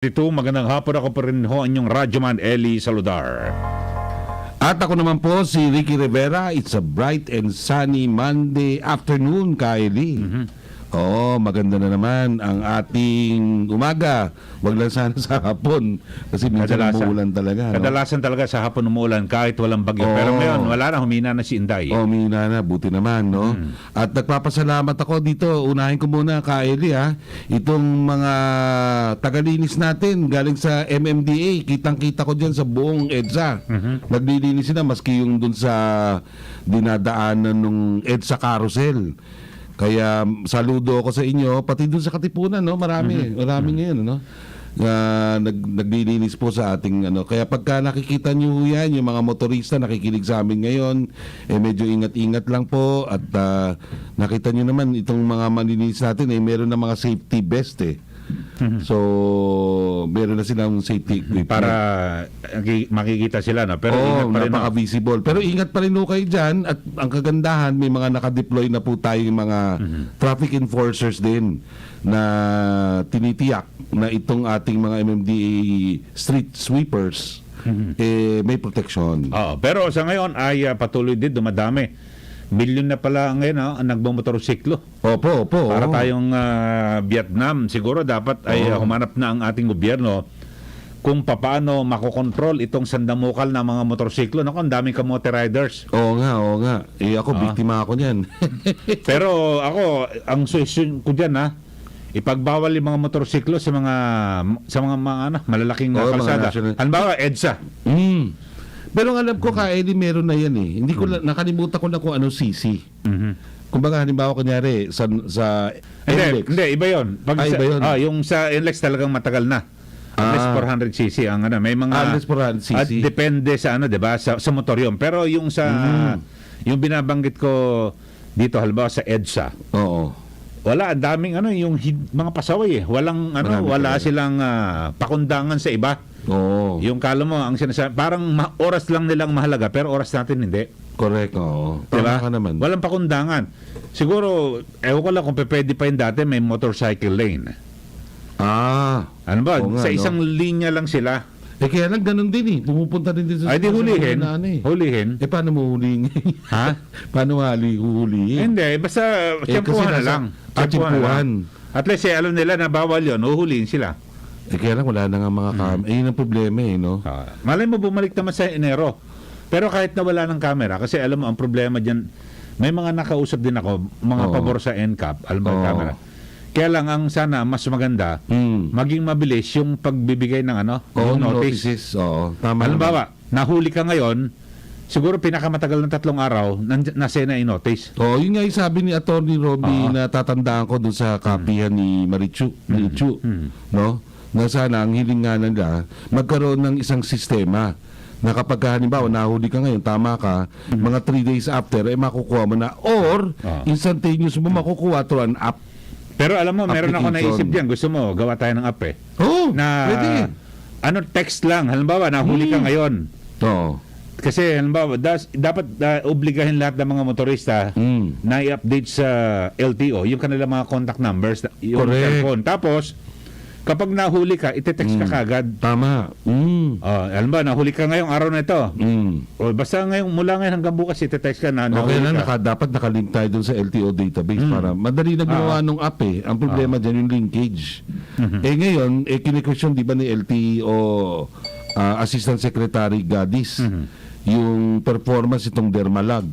Ito, magandang hapon, ako pa rin ho, inyong Radyoman Eli Saludar. At ako naman po si Ricky Rivera. It's a bright and sunny Monday afternoon, Kylie. Oo, maganda na naman ang ating umaga. Wag lang sana sa hapon kasi minsan umuulan talaga. Kadalasan talaga sa hapon umuulan kahit walang bagyo. Oo. Pero ngayon, wala na, humina na si Inday. Oh, mina na, buti naman, no? At nagpapasalamat ako dito. Unahin ko muna, Kylie, ha? Itong mga tagalinis natin galing sa MMDA. Kitang-kita ko dyan sa buong EDSA. Naglilinis sila maski yung dun sa dinadaanan ng EDSA carousel. Kaya saludo ako sa inyo, pati dun sa Katipunan, no? Marami ngayon, no? Naglilinis po sa ating ano. Kaya pagka nakikita niyo yan, yung mga motorista nakikinig sa amin ngayon, medyo ingat-ingat lang po at nakita niyo naman itong mga manlilinis natin meron na mga safety vest So, meron na silang safety equipment. Para makikita sila, no? Pero ingat pa rin, no? Napaka-visible. Pero ingat pa rin ho kayo dyan. At ang kagandahan, may mga nakadeploy na po tayong mga traffic enforcers din na tinitiyak na itong ating mga MMDA street sweepers may protection. Pero sa ngayon ay patuloy din dumadami. Milyon na pala ngayon ang nagmamotorsiklo. Opo. Para tayong Vietnam, siguro dapat ay humanap na ang ating gobyerno kung paano makokontrol itong sandamukal na mga motorsiklo. Naku, ang daming kamote riders. Oo nga. Ako, biktima ako niyan. Pero ako, ang suggestion ko dyan, ipagbawal yung mga motorsiklo sa mga malalaking kalsada. Halimbawa, EDSA. Pero alam ko, Kaeli, meron na yan eh. Hindi ko nakalimutan ko na kung ano CC. Kumbaga, halimbawa, kunyari, sa NLEX. Hindi, iba yun. Iba yun. Yung sa NLEX talagang matagal na. At least 400cc ang may mga... At least 400cc. At depende sa diba? Sa motor yun. Pero yung yung binabanggit ko dito, halimbawa sa EDSA. Oo. Wala, ang daming yung mga pasaway eh. Wala silang pakundangan sa iba. Oo. Yung kala mo, ang sinasabi, parang oras lang nilang mahalaga, pero oras natin hindi. Correct, oo. Diba? Tama ka naman. Walang pakundangan. Siguro, ewan ko lang kung pwede pa yun dati, may motorcycle lane. Ano ba? Oo nga, Sa isang linya lang sila. Kaya lang ganun din eh. Pumupunta din sa... Ay, di hulihin. Hulihin. Paano mo hulihin? Ha? Paano hulihin? Hindi, basta tiyempuhan na lang. Tiyempuhan. At least, alam nila na bawal yun, huhulihin sila. Kaya lang wala na nga mga yun ang problema no? Malay mo bumalik naman sa Enero. Pero kahit na wala ng camera, kasi alam mo, ang problema dyan, may mga nakausap din ako, mga pabor sa NCAP, alam mo, camera. Kaya lang, ang sana, mas maganda, maging mabilis yung pagbibigay ng yung notice. Tama. Halimbawa, nahuli ka ngayon, siguro pinakamatagal ng 3 araw, nasa na i-notice. Yun nga yung sabi ni Atty. Robbie na tatandaan ko dun sa kapihan ni Marichu. No? Na sana ang hiling nga nila magkaroon ng isang sistema na kapag halimbawa nahuli ka ngayon, tama ka, mga 3 days after makukuha mo na or instantaneous mo makukuha through an app. Pero alam mo, meron ako naisip diyan, gusto mo gawa tayo ng app pwede. Text lang, halimbawa nahuli ka ngayon. Kasi halimbawa dapat obligahin lahat ng mga motorista na i-update sa LTO yung kanilang mga contact numbers, yung cellphone. Tapos kapag nahuli ka, ite-text ka kagad. Tama. Alam ba, nahuli ka ngayong araw na ito. O basta mula ngayon hanggang bukas, ite-text ka na nahuli ka. Dapat nakalink tayo dun sa LTO database para madali na ginawa nung app Ang problema dyan yung linkage. Ngayon, kine-question di ba ni LTO Assistant Secretary Gadis yung performance itong Dermalag.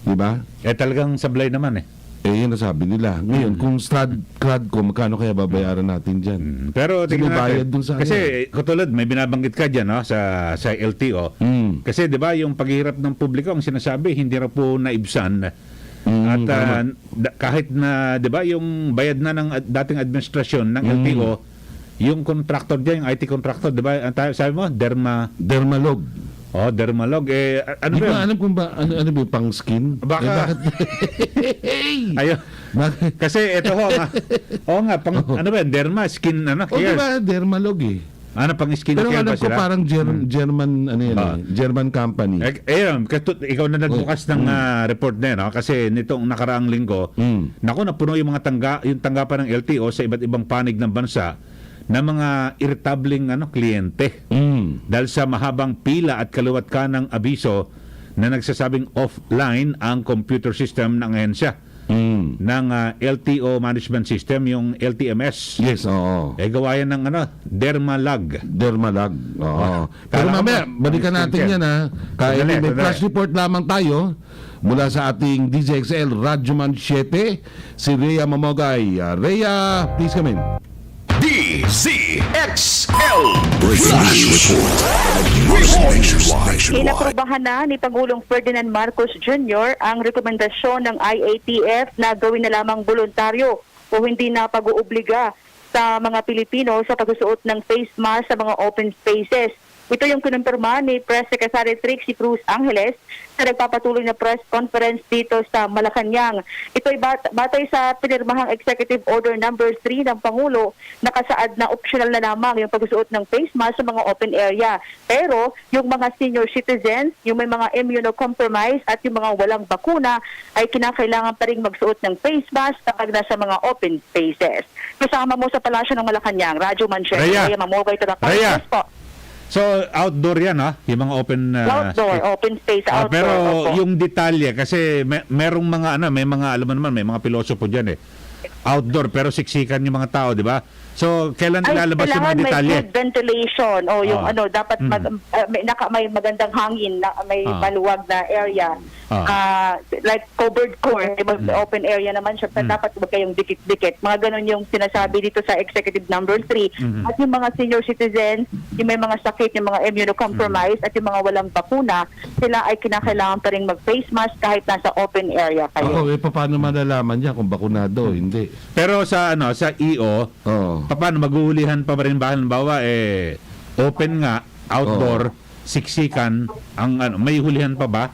Di ba? Talagang sablay naman Yan nasabi nila. Ngayon, kung CRAD ko, magkano kaya babayaran natin dyan? Pero tingnan natin. Dun sa kasi, katulad, may binabanggit ka dyan sa LTO. Kasi, di ba, yung paghihirap ng publiko, ang sinasabi, hindi na po naibsan. At kahit na, di ba, yung bayad na ng dating administrasyon ng LTO, yung contractor dyan, yung IT contractor, di ba, sabi mo, Dermalog. Dermalog. Ano di ba? Alam kung ba, ano ba yung pang skin? Baka. Ayun. Kasi ito ano ba, derma, skin, di ba, Dermalog pang skin pero care alam ba ko sila? parang German, German company. Ikaw na nagbukas ng report na yun, kasi nitong nakaraang linggo, napuno yung mga tanggapan ng LTO sa iba't ibang panig ng bansa ng mga irritabling kliyente. Dahil sa mahabang pila at kaluwat ka ng abiso na nagsasabing offline ang computer system ng ahensya ng LTO Management System, yung LTMS. Yes, oo. Gawa yan ng Dermalag. Dermalag. Oo. Pero Kala ko mamaya, balikan natin yan ha. Kaya Sandali, may sandali. flash report lamang tayo mula sa ating DZXL Radyoman 7, si Rhea Mamogay. Rhea, please come in. DZXL Flash Report. Nationwide. Inaprubahan na ni Pangulong Ferdinand Marcos Jr. ang rekomendasyon ng IATF na gawin na lamang voluntaryo o hindi na pag-uubliga sa mga Pilipino sa pagsusuot ng face mask sa mga open spaces. Ito yung kinumpirma ni Press Secretary Trixie Cruz Angeles sa nagpapatuloy na press conference dito sa Malacanang. Ito ay batay sa pinirmahang Executive Order Number 3 ng Pangulo, nakasaad na optional na lamang yung pagsusuot ng face mask sa mga open area. Pero yung mga senior citizens, yung may mga immunocompromised at yung mga walang bakuna ay kinakailangan pa rin magsuot ng face mask kapag nasa mga open spaces. Kasama mo sa Palasyo ng Malacanang, Radyo Manchester, Rhea. Rhea Mamogay, Rhea. Yes po. So, outdoor yan, yung mga open... Outdoor, open space, outdoor. pero opo. yung detalye, kasi merong mga, may mga, alam mo naman, may mga pilosopo dyan outdoor, pero siksikan yung mga tao, di ba? So, kailan ilalabas yung mga kailangan detalye? may good ventilation o yung dapat may magandang hangin, may maluwag na area. Like covered court, open area naman siya, pero dapat huwag kayong dikit-dikit. Mga ganun yung sinasabi dito sa Executive Number 3. At yung mga senior citizens, yung may mga sakit, yung mga immunocompromised at yung mga walang bakuna, sila ay kinakailangan pa rin mag-face mask kahit nasa open area kayo. Paano malalaman niya kung bakunado o hindi? Pero sa sa EO, paano maghuhulihan pa rin ba? Halimbawa, open nga, outdoor, siksikan, ang may hulihan pa ba?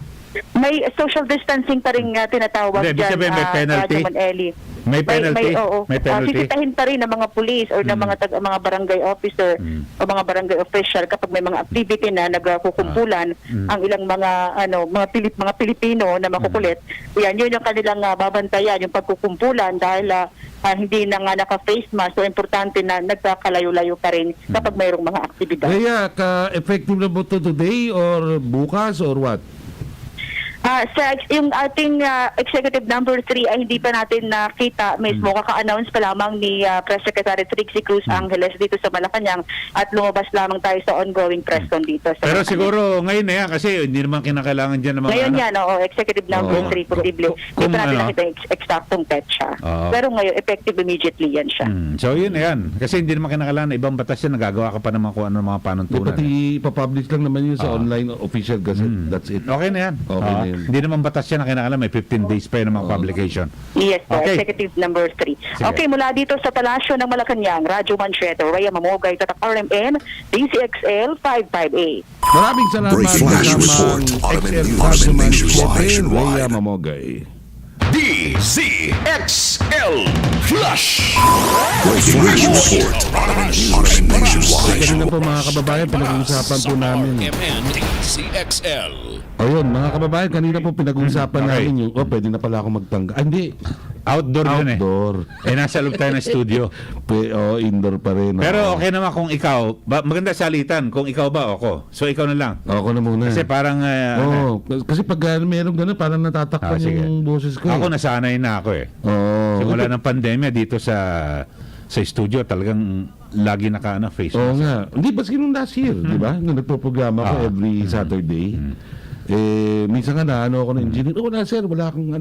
May social distancing pa rin tinatawag Hindi, ibig dyan, sabihin may penalty? Radyo Maneli. May penalty? Oo. May penalty? Sisitahin pa rin ng mga police or ng mga barangay officer o mga barangay official kapag may mga activity na nagkukumpulan ang ilang mga Pilipino na makukulit. Yan, yun yung kanilang babantayan, yung pagkukumpulan dahil hindi na nga naka-face mask. So, importante na nagkakalayo-layo pa rin kapag mayroong mga aktibidad. Rhea, effective na ba ito today or bukas or what? Yung ating Executive Number 3 ay hindi pa natin nakita mismo. Kaka-announce pa lamang ni Press Secretary Trixie Cruz Angeles dito sa Malacanang at lumabas lamang tayo sa ongoing press con dito sa Pero Malacanang. siguro ngayon na yan kasi hindi naman kinakailangan dyan ng mga Ngayon yan, Executive Number 3 posible. Hindi pa natin nakita yung exactong petsa. Pero ngayon, effective immediately yan siya. So yun na yan. Kasi hindi naman kinakailangan na ibang batas yan, nagagawa ka pa naman kung ano mga panuntunan. Pati ipapublish lang naman yun sa online official gazette. That's it. Okay na yan. Okay na yun. Hindi naman batas yan na kinakailangan, may 15 days pa yun ng mga publication. Yes, Okay. Executive Number 3. Okay, mula dito sa Palasyo ng Malacanang, Radyo Manchester, Rhea Mamogay, Tatak RMN, DCXL 55A. Maraming salamat Brief flash kasamang report. Automated XL Automated Radyoman nationwide. 7, Rhea Mamogay. DZXL Flash. Brief flash report. Automated nationwide. Kanina po mga kababayan, pinag-uusapan po namin. DZXL. Ayun, mga kababayan, kanina po pinag-uusapan Okay. namin yung, pwede na pala ako magtangga. Hindi, Outdoor yun outdoor. nasa loob tayo ng studio. Indoor pa rin. Pero okay naman kung ikaw, maganda salitan kung ikaw ba o ako. So ikaw na lang. Ako na muna. Kasi parang... kasi pag meron gano'n, parang natatakpan sige. yung boses ko. Ako nasanay na ako Oo. Simula ng pandemya dito sa studio, talagang lagi face Oo mask. nga. Hindi, baski nung last year, di ba? Nung nagpo-programa ko every Saturday. Minsan nga na, ako ng engineer. Wala sir, wala akong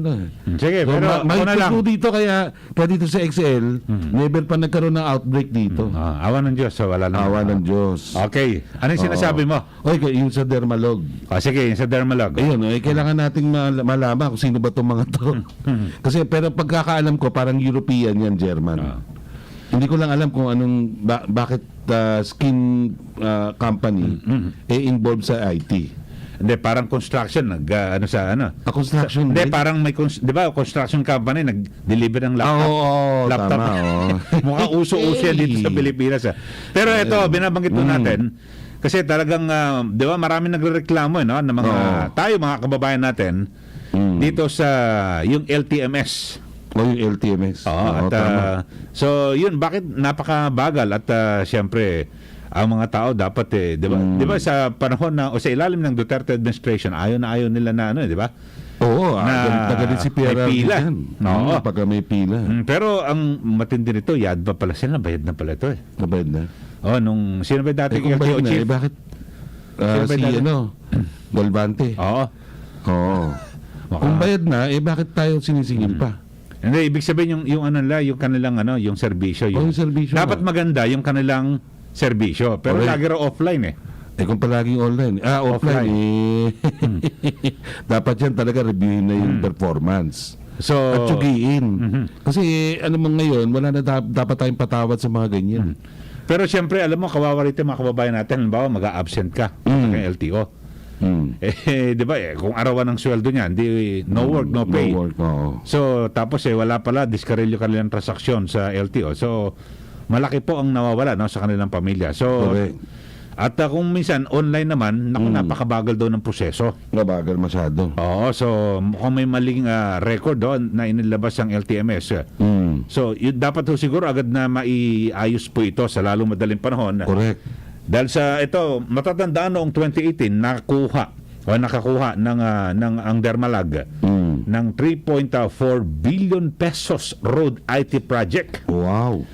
Sige, So, pero may ako na lang. tuto dito kaya dito sa XL, never pa nagkaroon ng outbreak dito. Awa ng Diyos, so wala lang. Awa ng Diyos. Okay. Ano yung sinasabi mo? Okay, yung sa Dermalog. Sige, yung sa Dermalog. Ayun, kailangan nating malaman kung sino ba itong mga to. Kasi pero pagkakaalam ko, parang European yan, German. Hindi ko lang alam kung anong, bakit skin company involved sa IT. Hindi, parang construction, Construction. Hindi, parang may, di ba, construction company, nag-deliver ng laptop. Laptop. Tama, Mukhang uso-uso yan dito sa Pilipinas. Pero ito, binabanggit po natin, kasi talagang, di ba, marami nagrereklamo, ng mga, tayo, mga kababayan natin, dito sa, yung LTMS. O yung LTMS. Oo, at tama. so yun, bakit napakabagal at siyempre ang mga tao dapat 'di ba? 'Di ba sa panahon o sa ilalim ng Duterte administration, ayaw nila na ano, 'di ba? Oo, na galit si Pierre may pila. Oo. Pag may pila. Pero ang matindi nito, yad pa pala sila, bayad na pala ito eh. Nabayad na. Oh, nung sino ba dati Kung bayad na, chief? bakit? Sino ba Si dati? Galvante. Oo. Oo. Kung bayad na, bakit tayo sinisingil pa? Hindi, ibig sabihin yung ano nila, yung kanilang yung serbisyo, Yung serbisyo. dapat maganda yung kanilang serbisyo, pero Correct. lagi raw offline eh. Kung palaging online. Offline. Dapat yan talaga reviewin na yung performance. So, At tsugiin. Kasi ano mo ngayon, wala na dapat tayong patawad sa mga ganyan. pero siyempre, alam mo, kawawa rito mga kababayan natin, halimbawa mag-a-absent ka sa LTO. Di ba, kung arawan ng sweldo niya, no work, no pay. No work, oo. So, tapos wala pala, diskarelyo kanilang transaksyon sa LTO. So, malaki po ang nawawala sa kanilang pamilya. So, Correct. at kung minsan online naman, napakabagal daw ng proseso. Nabagal masyado. Oo, so kung may maling record doon na inilabas ang LTMS, so yun, dapat ho siguro agad na maiayos po ito sa lalong madaling panahon. Correct. Dahil sa ito, matatandaan noong 2018, nakakuha ng ang Dermalag ng 3.4 billion pesos road IT project. Wow.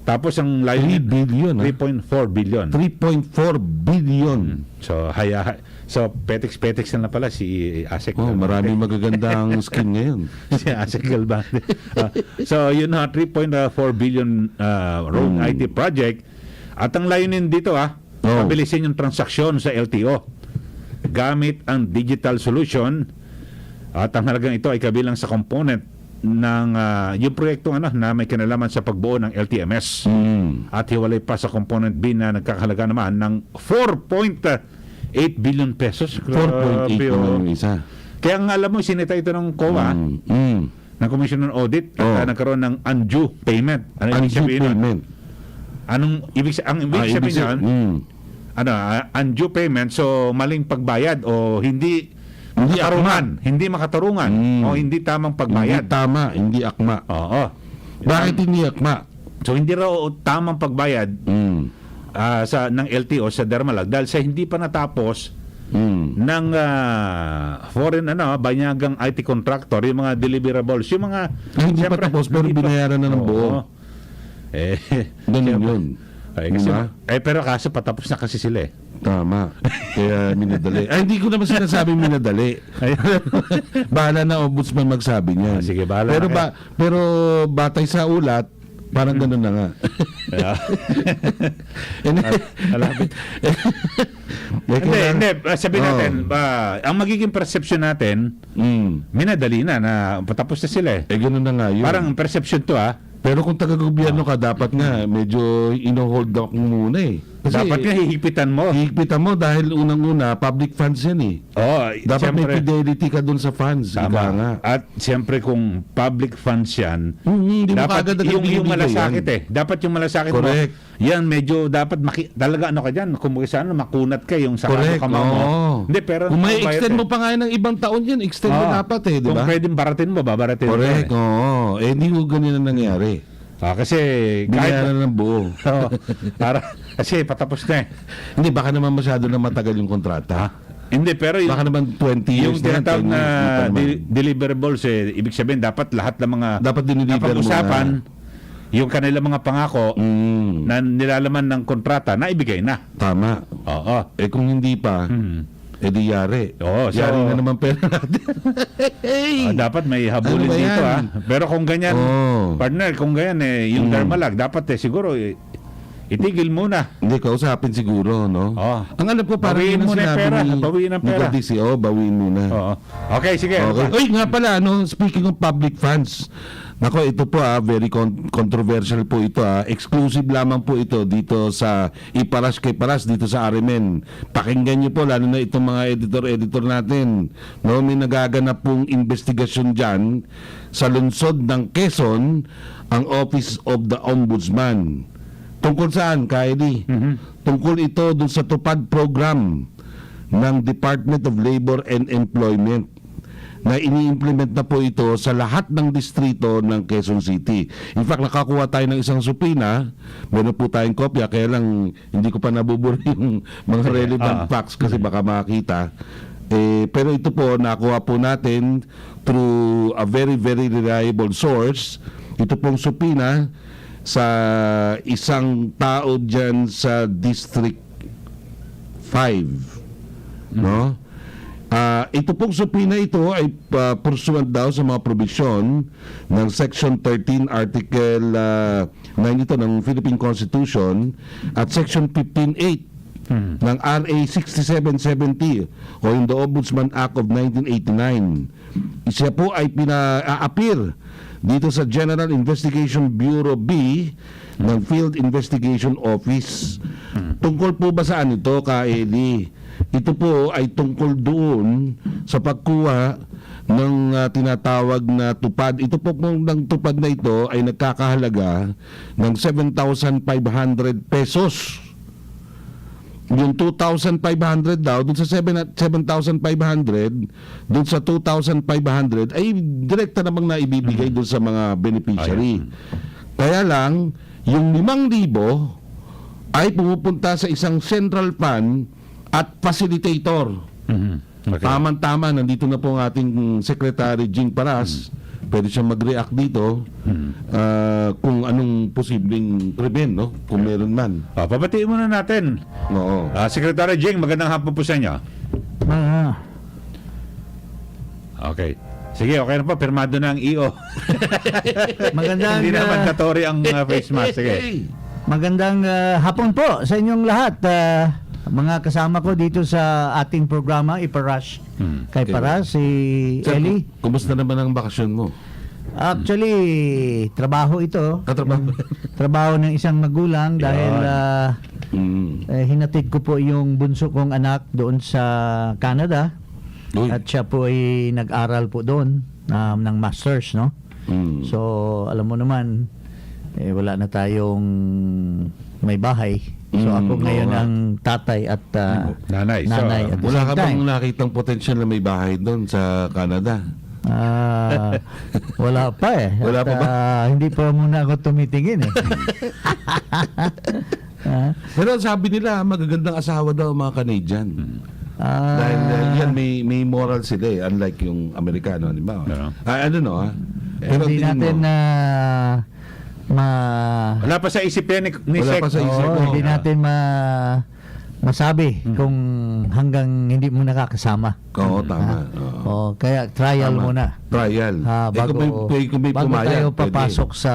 Tapos ang 3 billion. 3.4 billion. 3.4 billion. So petiks na pala si Asek. Maraming magagandang skin ngayon. Si Asek Galvante. So yun 3.4 billion road IT project. At ang layunin dito pabilisin yung transaksyon sa LTO gamit ang digital solution. At ang halagang ito ay kabilang sa component ng yung proyektong na may kinalaman sa pagbuo ng LTMS. At hiwalay pa sa component B na nagkakahalaga naman ng 4.8 billion pesos. 4.8 naman yung isa. Kaya nga alam mo, sinita ito ng COA, ng Commission on Audit, at nagkaroon ng undue payment. Ano ibig Undue sabihin nun? payment. Ang ibig sabihin nun, undue payment, so maling pagbayad o hindi makatarungan o hindi tamang pagbayad. Hindi tama, hindi akma. Oo. Bakit hindi akma? So hindi raw tamang pagbayad ng LTO sa Dermalag dahil sa hindi pa natapos ng foreign banyagang IT contractor, yung mga deliverables, yung mga Hindi pa siyempre, tapos pero hindi pa- binayaran na ng buo. Oo. Ganun yun. Kasi, Diba? pero kaso patapos na kasi sila eh. Tama. Kaya minadali. Hindi ko naman sinasabi minadali. Bahala na ombudsman magsabi niyan. Sige, bahala pero na pero batay sa ulat, parang ganun na nga. Malapit. Hindi. Sabihin natin, ang magiging perception natin, minadali na patapos na sila eh. Ganun na nga yun. Parang perception to Pero kung taga-gobyerno ka, dapat nga medyo ino-hold up mo muna eh. Kasi dapat nga hihigpitan mo. hihigpitan mo dahil unang-una, public funds yan eh. Dapat may fidelity ka dun sa funds. Ika nga. Tama. At siyempre kung public funds yan, Hindi mo dapat kagad agad yung binibigay malasakit yan. Dapat yung malasakit Correct. mo. Yan medyo dapat talaga ka dyan. Kung makunat ka yung sa Correct. kamao mo. Oo. Hindi, pero Kung may bayad extend mo pa nga ng ibang taon yan, extend mo dapat eh, di ba? Kung pwedeng baratin mo, babaratin mo. Correct, oo. Hindi ko ganyan na nangyari. Kasi Binayaran ng buo. kasi patapos na eh. Hindi, baka naman masyado na matagal yung kontrata. Hindi, pero Baka naman 20 years yung tinatawag 10 na years, hindi pa naman. deliverables, ibig sabihin dapat lahat ng mga Dapat dinideliver mo napag-usapan, yung kanilang mga pangako na nilalaman ng kontrata na ibigay na. Tama. Oo. Kung hindi pa, di yari. Oo, so- Yari na naman pera natin. Dapat may habulin Ano ba dito yan? Pero kung ganyan, partner, kung ganyan yung Dermalag, dapat siguro itigil muna. Hindi, kausapin siguro, no? Oo. Ang alam ko, parang Bawiin yun ang muna yung sinabi pera. ni- Bawiin ang ni pera. Gadisi. Bawiin muna. Oo. Okay, sige. Okay. Uy, nga pala, speaking of public funds, nako, ito po very controversial po ito. Exclusive lamang po ito dito sa Iparas kay Paras, dito sa RMN. Pakinggan niyo po, lalo na itong mga editor natin. No, may nagaganap pong investigasyon dyan sa lungsod ng Quezon, ang Office of the Ombudsman. Tungkol saan, Kylie? Tungkol ito dun sa tupad program ng Department of Labor and Employment na ini-implement na po ito sa lahat ng distrito ng Quezon City. In fact, nakakuha tayo ng isang supina, meron po tayong kopya, kaya lang hindi ko pa nabuburi yung mga relevant facts kasi baka makita. Pero ito po, nakuha po natin through a very, very reliable source. Ito pong supina sa isang tao dyan sa District 5. No? Ito pong supina ito ay pursuant daw sa mga probisyon ng Section 13, Article 9 ito ng Philippine Constitution at Section 15.8 ng RA 6770 o yung The Ombudsman Act of 1989. Siya po ay pina-appear dito sa General Investigation Bureau B ng Field Investigation Office. Tungkol po ba saan ito, Ka-Eli? Ito po ay tungkol doon sa pagkuha ng tinatawag na tupad. Ito po ng tupad na ito ay nagkakahalaga ng 7,500 pesos. Yung 2,500 daw, dun sa 7,500, dun sa 2,500, ay direkta namang naibibigay dun sa mga beneficiary. Kaya lang, yung 5,000 ay pumupunta sa isang central fund at facilitator. Okay. Tama-tama, nandito na po ang ating Secretary Jing Paras. Pwede siya mag-react dito kung anong posibleng krimen, no? Kung meron man. Pabatiin muna natin. Oo. Secretary Jing, magandang hapon po sa inyo. Okay. Sige, okay na po. Pirmado na ang EO. Magandang Hindi na mandatory ang face mask. Sige. magandang hapon po sa inyong lahat. Mga kasama ko dito sa ating programa Iparash. Kay Okay. Paras, si Sir, Eli. kumusta naman ang bakasyon mo? Actually, trabaho ito. Katrabaho? Trabaho ng isang magulang dahil hinatid ko po yung bunso kong anak doon sa Canada. Uy. At siya po ay nag-aral po doon ng masters, no? Mm. So, alam mo naman, wala na tayong may bahay. So, ako Oo ngayon nga. ang tatay at Nanay. So, nanay at the Wala ka same time. bang nakitang potential na may bahay doon sa Canada? Wala pa eh. Wala At, pa ba? hindi pa muna ako tumitingin eh. Pero sabi nila, magagandang asawa daw ang mga Canadian. Dahil yan may moral sila eh, unlike yung Amerikano, di ba? Yeah. I don't know, Pero Hindi tingin natin mo, wala pa sa isip yan ni Wala Sec. pa sa isip Oo, mo. hindi natin masabi kung hanggang hindi mo nakakasama. Oo, tama. Oo. Kaya trial Tama. muna. Trial. Bago, kung may bago pumayag, tayo pwede. papasok sa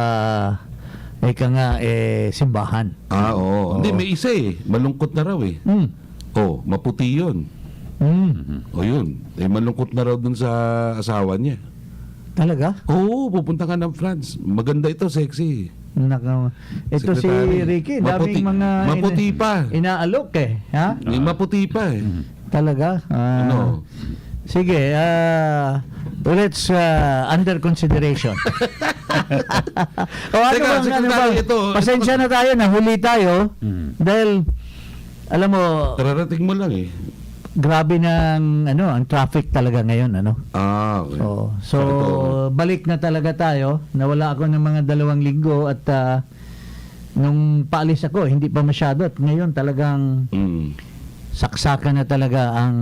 simbahan. Oo. Hindi, may isa eh. Malungkot na raw eh. Maputi yun. O yun. Malungkot na raw dun sa asawa niya. Talaga? Oo, pupunta ka ng France. Maganda ito, sexy. Ito si Secretary. Ricky, Maputi- daming mga maputi pa. inaalok eh. Ha? May maputi pa eh. Talaga? Ano? Sige, let's under consideration. Teka, Secretary, ito. Pasensya na tayo, nahuli tayo. Dahil, alam mo, Kararating mo lang eh. grabe ng ang traffic talaga ngayon, Okay. Oh, so Ito. balik na talaga tayo. Nawala ako ng mga 2 linggo at nung paalis ako, hindi pa masyado at ngayon talagang saksakan na talaga ang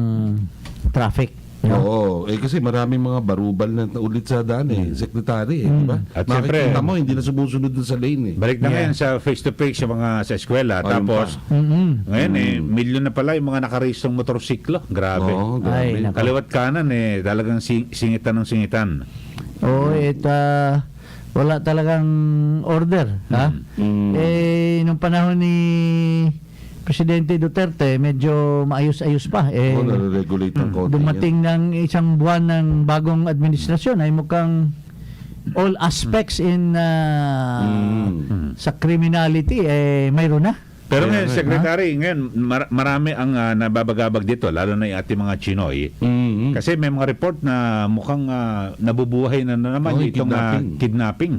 traffic. No? Oo. Kasi maraming mga barubal na ulit sa daan eh. Secretary eh. Diba? At Makikita syempre, mo, hindi na sumusunod dun sa lane eh. Balik na Yeah. ngayon sa face-to-face sa eskwela. Ayun Tapos, ngayon milyon na pala yung mga nakarehistong motorsiklo. Grabe. Oo, Ay, grabe. nako. Kaliwat kanan talagang singitan ng singitan. Wala talagang order, ha? Nung panahon ni Presidente Duterte, medyo maayos-ayos pa. Oo, nare-regulate ang konti. Dumating ng isang buwan ng bagong administrasyon ay mukhang all aspects in sa criminality mayroon na. Pero Kaya ngayon, nga, Secretary, ngayon marami ang nababagabag dito, lalo na yung ating mga Chinoy. Kasi may mga report na mukhang nabubuhay na naman Oo, itong kidnapping. kidnapping.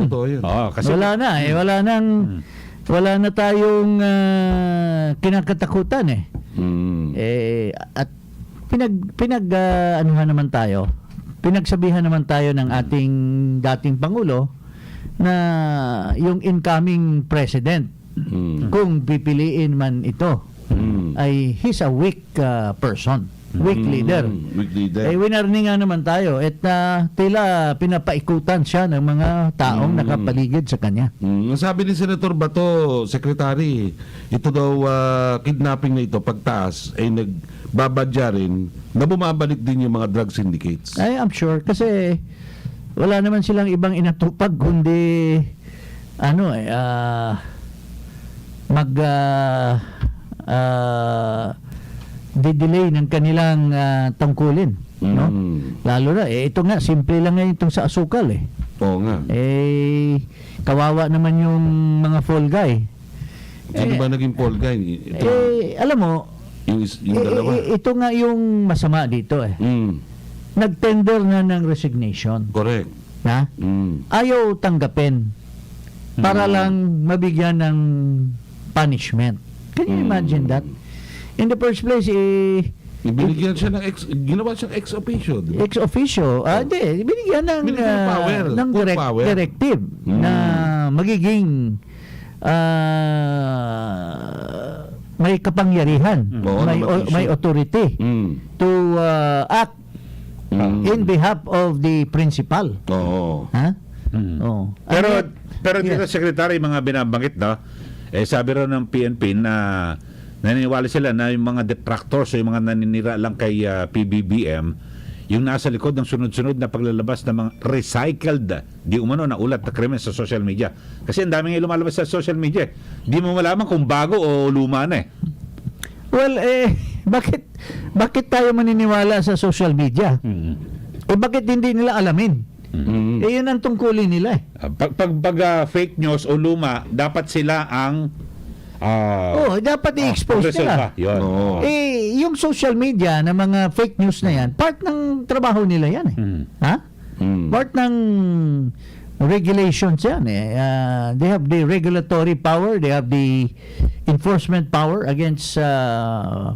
Totoo yun. Oo, kasi Wala na wala na tayong kinakatakutan . At anuhan naman tayo. Pinagsabihan naman tayo ng ating dating Pangulo na yung incoming president, kung pipiliin man ito, ay he's a weak person, weak leader. Weak leader. Winarni nga naman tayo at tila pinapaikutan siya ng mga taong nakapaligid sa kanya. Ang sabi ni Senator Bato, Secretary, ito daw kidnapping na ito pagtaas ay nagbabadya rin na bumabalik din yung mga drug syndicates. I'm sure kasi wala naman silang ibang inatupag kundi di-delay ng kanilang tungkulin, no? Lalo na ito nga simple lang ngayon itong sa asukal Oo nga. kawawa naman yung mga fall guy. Sino ba naging Paul Guy? Ito, Alam mo, yung dalawa. ito nga yung masama dito nagtender na ng resignation, Correct. ha? Ayaw tanggapin para lang mabigyan ng punishment. Can you imagine that? In the first place, Binigyan siya ng ginawa siyang ex officio. Di ba? ex officio, hindi, binigyan ng, Binigyan ng power, ng full power. directive na magiging may kapangyarihan, Oo, may, naman issue. may authority to act in behalf of the principal. Oo. Ha? Oh. Pero dito, Yes. Secretary, mga binabanggit, no? Sabi raw ng PNP na naniniwala sila na yung mga detractors o yung mga naninira lang kay PBBM, yung nasa likod ng sunod-sunod na paglalabas ng mga recycled, di umano na ulat na krimen sa social media. Kasi ang dami nga lumalabas sa social media. Di mo malaman kung bago o luma na Well, bakit tayo maniniwala sa social media? Bakit hindi nila alamin? Yun ang tungkulin nila Pag fake news o luma, dapat sila ang dapat i-expose nila. Yun. Oo. Yung social media na mga fake news na yan, part ng trabaho nila yan Ha? Part ng regulations yan they have the regulatory power, they have the enforcement power against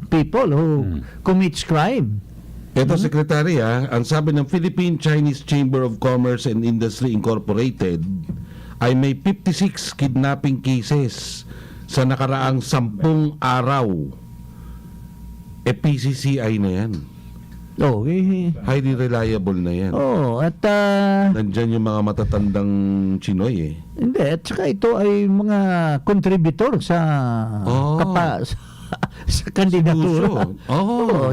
people who commits crime. Ito, Secretary, ang sabi ng Philippine Chinese Chamber of Commerce and Industry Incorporated ay may 56 kidnapping cases sa nakaraang 10 araw. PCCI na yan. Highly reliable na yan. At Nandyan yung mga matatandang Chinoy hindi, at saka ito ay mga contributor sa sa kandidatura.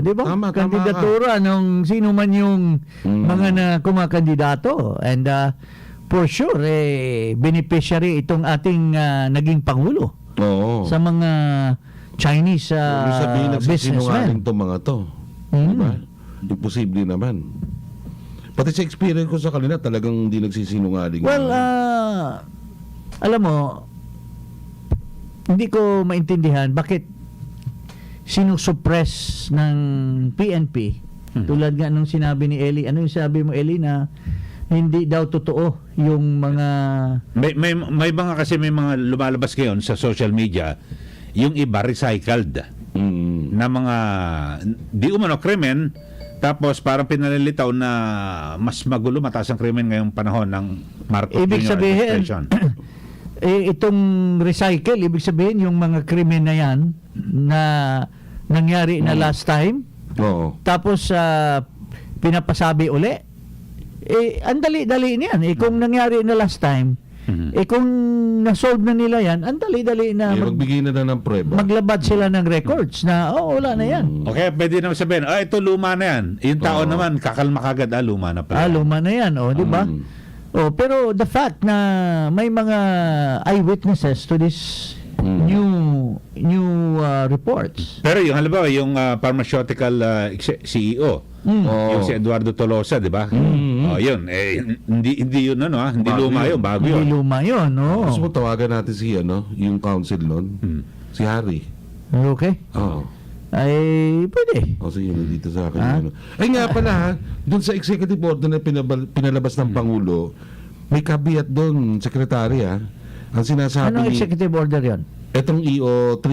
Di ba? Tama, Kandidatura nung sino man yung mga na kumakandidato. And for sure, beneficiary itong ating naging Pangulo sa mga Chinese Ibig sabihin, nagsisinungaling businessmen. itong mga to. Diba? Imposible naman. Pati sa experience ko sa kanila, talagang hindi nagsisinungaling. Well, alam mo, hindi ko maintindihan bakit sinusuppress ng PNP tulad nga nung sinabi ni Eli. Ano yung sabi mo, Eli, na hindi daw totoo yung mga May mga kasi may mga lumalabas ngayon sa social media, yung iba recycled na mga di umano krimen, tapos parang pinalilitaw na mas magulo, mataas ang krimen ngayong panahon ng Marcos ibig Jr. sabihin administration. itong recycle, ibig sabihin yung mga krimen na yan na nangyari na last time, tapos pinapasabi uli, ang dali-dali niyan. Kung nangyari na last time, kung na-solve na nila yan, ang dali-dali na magbigay na ng prueba. maglabad sila ng records na wala na yan. Okay, pwede naman sabihin, ito luma na yan. Yung tao naman, kakalma kagad, luma na pala. Luma na yan, di ba? Pero the fact na may mga eyewitnesses to this new reports. Pero yung halimbawa, yung pharmaceutical CEO, yung si Eduardo Tolosa, di ba? Yun. Hindi yun, hindi Bago luma yun. yun, bago Hindi yun. luma yun, Gusto mo tawagan natin si yung council nun? Si Harry. Okay? Ay, pwede. Sige, dito sa akin. Ay nga pala, dun sa executive order na pinalabas ng Pangulo, may caveat dun, Secretary, Ang sinasabi Anong executive order yun? Itong EO3.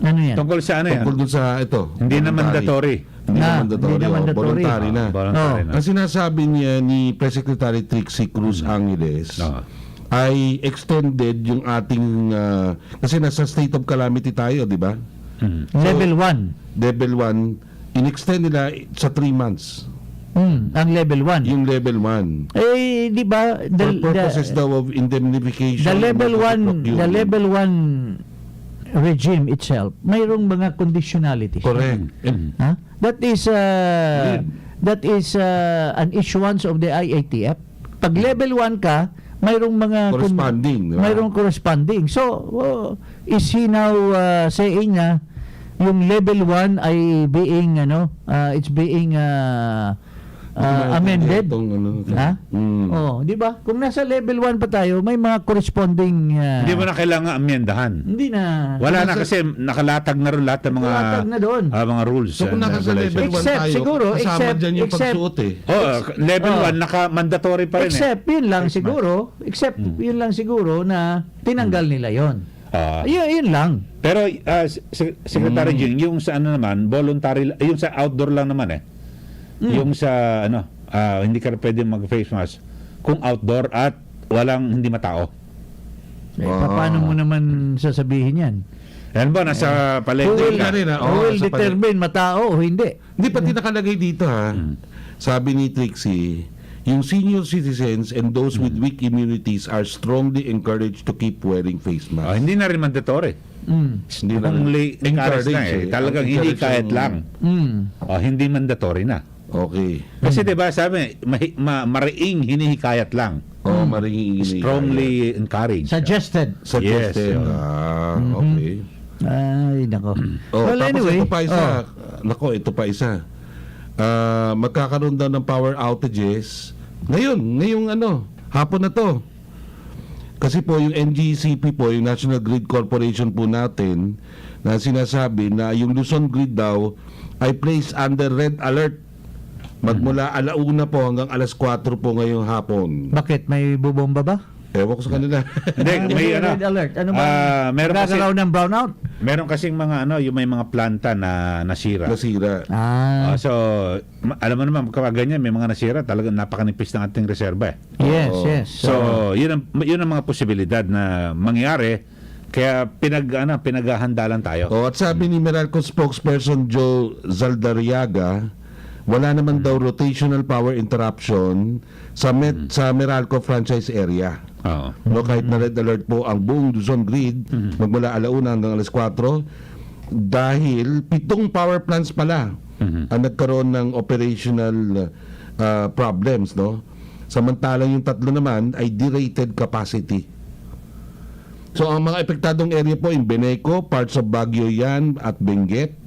Ano yan? Tungkol sa ano yan? Tungkol dun sa ito. Hindi na mandatory. Hindi na mandatory. hindi na mandatory. Voluntary na. Voluntary na. Ang sinasabi niya ni Press Secretary Trixie Cruz Angeles ay extended yung ating kasi nasa state of calamity tayo, di ba? Level 1. Level 1, in-extend nila sa 3 months. Ang level 1. Yung level 1. Eh, di ba, For purposes daw of indemnification. the level 1, procurement. the level 1 regime itself, mayroong mga conditionalities. Correct. Ha? That is an issuance of the IATF. Pag level 1 ka, mayroong mga Corresponding, di ba? mayroong corresponding. So, is he now saying na yung level 1 ay being it's being amended? Ha? Oh, di ba? Kung nasa level 1 pa tayo, may mga corresponding Hindi mo na kailangan amyendahan. hindi na. Wala na kasi nakalatag na rin lahat ng mga Nakalatag na doon. mga rules. So kung and nasa level 1 regulations. Except, tayo, siguro, kasama except- dyan yung except- pagsuot eh. Level Oh. 1 naka-mandatory pa rin Except, yun lang siguro, yun lang siguro na tinanggal nila yon. Yun lang. Pero Secretary Jing, yung sa ano naman, voluntary, yung sa outdoor lang naman Yung sa hindi ka pwede mag-face mask kung outdoor at walang hindi matao. Paano mo naman sasabihin yan? Yan ba, nasa Who palengke will, ka? rin, who will sa determine matao o hindi? Hindi, pati nakalagay dito Sabi ni Trixie, yung senior citizens and those with weak immunities are strongly encouraged to keep wearing face mask. Hindi na rin mandatory. Hindi na Only encourage na Talagang hindi Encourage kahit ang- lang. Hindi mandatory na. Okay. Kasi 'di ba sabi, mariing hinihikayat lang. Maringing Strongly encouraged. Suggested. suggested. Yes, Okay. Ay, nako. Oh, Well, tapos anyway. ito pa isa. Ito pa isa. Magkakaroon daw ng power outages. Ngayong hapon na to. Kasi po yung NGCP po, yung National Grid Corporation po natin, na sinasabi na yung Luzon Grid daw ay placed under red alert magmula 1:00 po hanggang 4:00 po ngayong hapon. Bakit? May bubomba ba? Ewan ko sa kanila. Hindi, may red alert. Ano ba? meron kasi Gagalaw ng brownout? meron kasing mga yung may mga planta na nasira. Nasira. So, alam mo naman kapag ganyan may mga nasira, talagang napakanipis ng ating reserba. Yes, Oo. yes. So, yun ang mga posibilidad na mangyari. Kaya pinaghahanda lang tayo. At sabi ni Meralco spokesperson Joe Zaldariaga, wala naman daw rotational power interruption sa Meralco franchise area. Oo. Kahit na red alert po ang buong Luzon Grid magmula 1:00 hanggang 4:00 dahil 7 power plants pala ang nagkaroon ng operational problems, Samantalang yung 3 naman ay derated capacity. So ang mga epektadong area po in Beneco, parts of Baguio Yan at Benguet,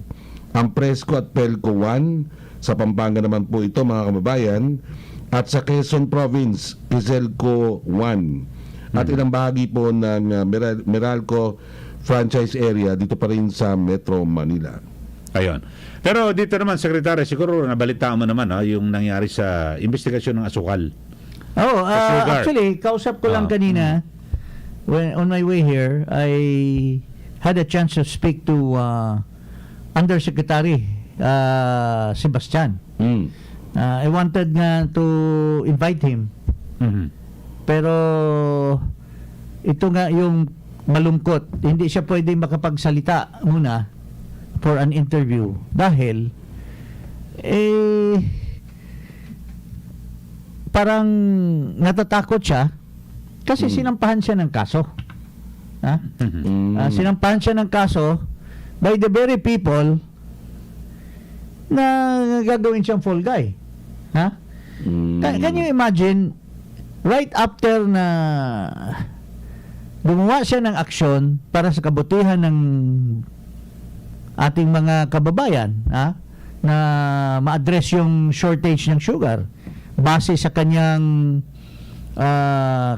ang Presco at Pelco 1, sa Pampanga naman po ito mga kababayan, at sa Quezon Province, Quezelco 1, at ilang bahagi po ng Meralco franchise area dito pa rin sa Metro Manila. Ayun. Pero dito naman, Secretary, siguro nabalitaan mo naman yung nangyari sa investigasyon ng asukal. sugar. Actually, kausap ko lang kanina, when on my way here, I had a chance to speak to Undersecretary Sebastian. I wanted nga to invite him. Pero ito nga yung malungkot. Hindi siya pwedeng makapagsalita muna for an interview dahil parang natatakot siya kasi sinampahan siya ng kaso. Sinampahan siya ng kaso by the very people na gagawin siyang fall guy. Can you imagine, right after na gumawa siya ng aksyon para sa kabutihan ng ating mga kababayan, na ma-address yung shortage ng sugar base sa kanyang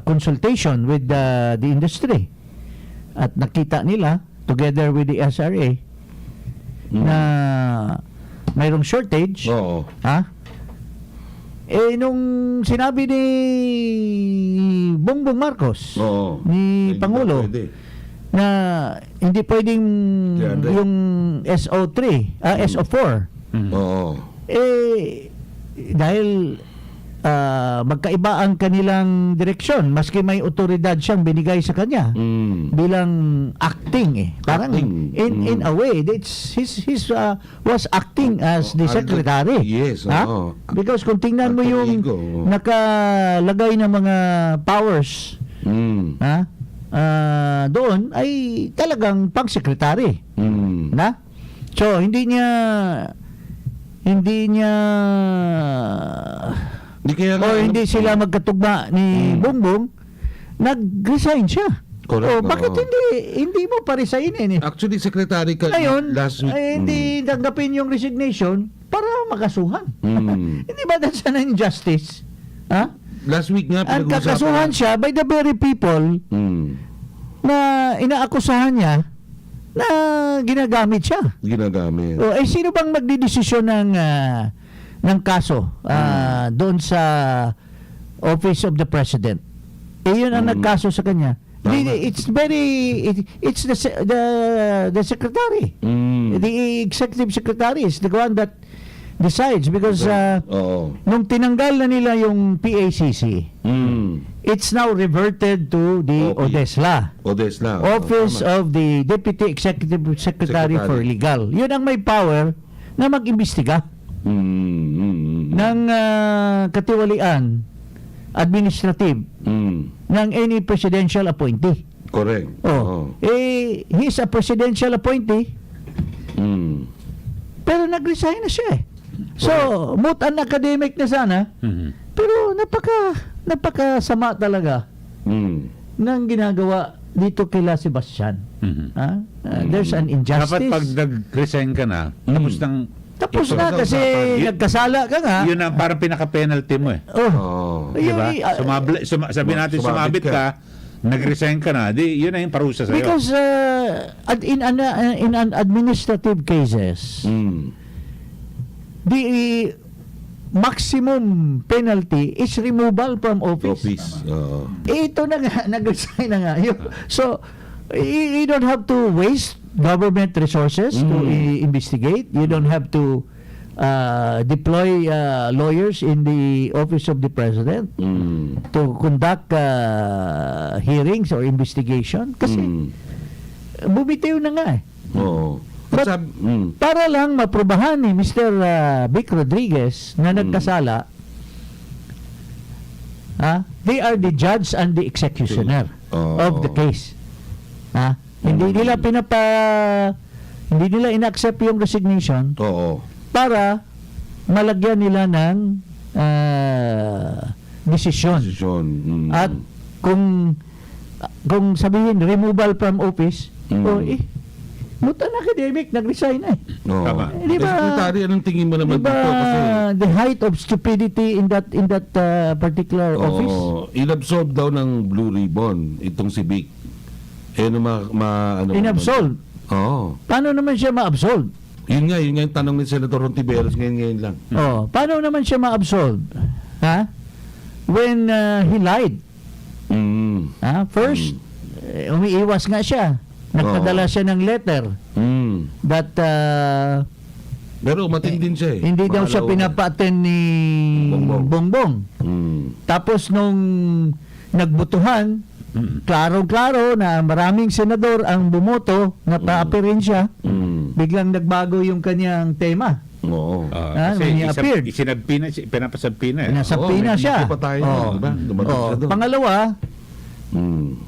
consultation with the industry, at nakita nila together with the SRA na mayroong shortage. Oo. Nung sinabi ni Bongbong Marcos, ni Hindi Pangulo, pwede. na hindi pwedeng 300. yung SO3, SO4 Oo. Dahil magkaiba ang kanilang direksyon, maski may otoridad siyang binigay sa kanya bilang acting parang Acting. in a way it's his was acting as the secretary. Yes, Ha? oo. Because kung tingnan mo Alter yung ego. nakalagay ng mga powers Mm. doon ay talagang pang-secretary Mm. na. So hindi niya Di kaya o hindi sila magkatugma ni Bongbong, nag-resign siya. Correct, O bakit oo. hindi mo pa resignin Actually, secretary ka Ngayon, last week. ay, hindi tanggapin yung resignation para makasuhan. Mm. Hindi ba that's an injustice? Ha? Last week nga Ang kakasuhan siya by the very people na inaakusahan niya na ginagamit siya. Ginagamit. O, sino bang magdidesisyon ng kaso doon sa Office of the President? Yun ang nagkaso sa kanya. Tama. It's the secretary. The executive secretary is the one that decides because Oo. nung tinanggal na nila yung PACC, it's now reverted to the ODESLA. Odesla. Office of the Deputy Executive Secretary for Legal. Yun ang may power na mag-imbestiga ng katiwalian administrative ng any presidential appointee. Correct. He's a presidential appointee pero nag-resign na siya. So, moot an academic na sana, pero napaka-sama talaga ng ginagawa dito kila Sebastian. There's an injustice. Dapat pag nag-resign ka na, tapos Tapos na kasi nagkasala ka nga. yun ang parang pinaka-penalty mo Diba? Sabi natin Sumabit sumabit ka, nag-resign ka na, yun na yung parusa sa'yo. Because in an administrative cases, the maximum penalty is removal from office. Ito na nga, nag-resign na nga. So, you don't have to waste government resources to investigate. You don't have to deploy lawyers in the office of the president to conduct hearings or investigation. Kasi bumitiw na nga Oo. But, para lang maprobahan ni Mr. Vic Rodriguez na nagkasala, they are the judge and the executioner of the case. Hindi nila hindi nila in-accept yung resignation para malagyan nila ng desisyon. At kung sabihin removal from office, mutan academic, nag-resign na Tama. Di ba, Secretary, anong tingin mo naman dito? Kasi the height of stupidity in that particular office? inabsorb daw ng Blue Ribbon itong si Vic. Ano Inabsolve? Oo. Paano naman siya ma-absolve? Yun nga yung tanong ni Senator Hontiveros ngayon lang. Paano naman siya ma-absolve? When he lied. First, umiiwas nga siya. Nagpadala siya ng letter that pero matindin siya hindi daw siya pinapa-attend ni Bongbong. Tapos nung nagbotohan, klaro-klaro na maraming senador ang bumoto na pa-appearin siya, biglang nagbago yung kanyang tema. Kasi when he appeared. pinapasabpi na Nasapi na siya. Diba? Pangalawa,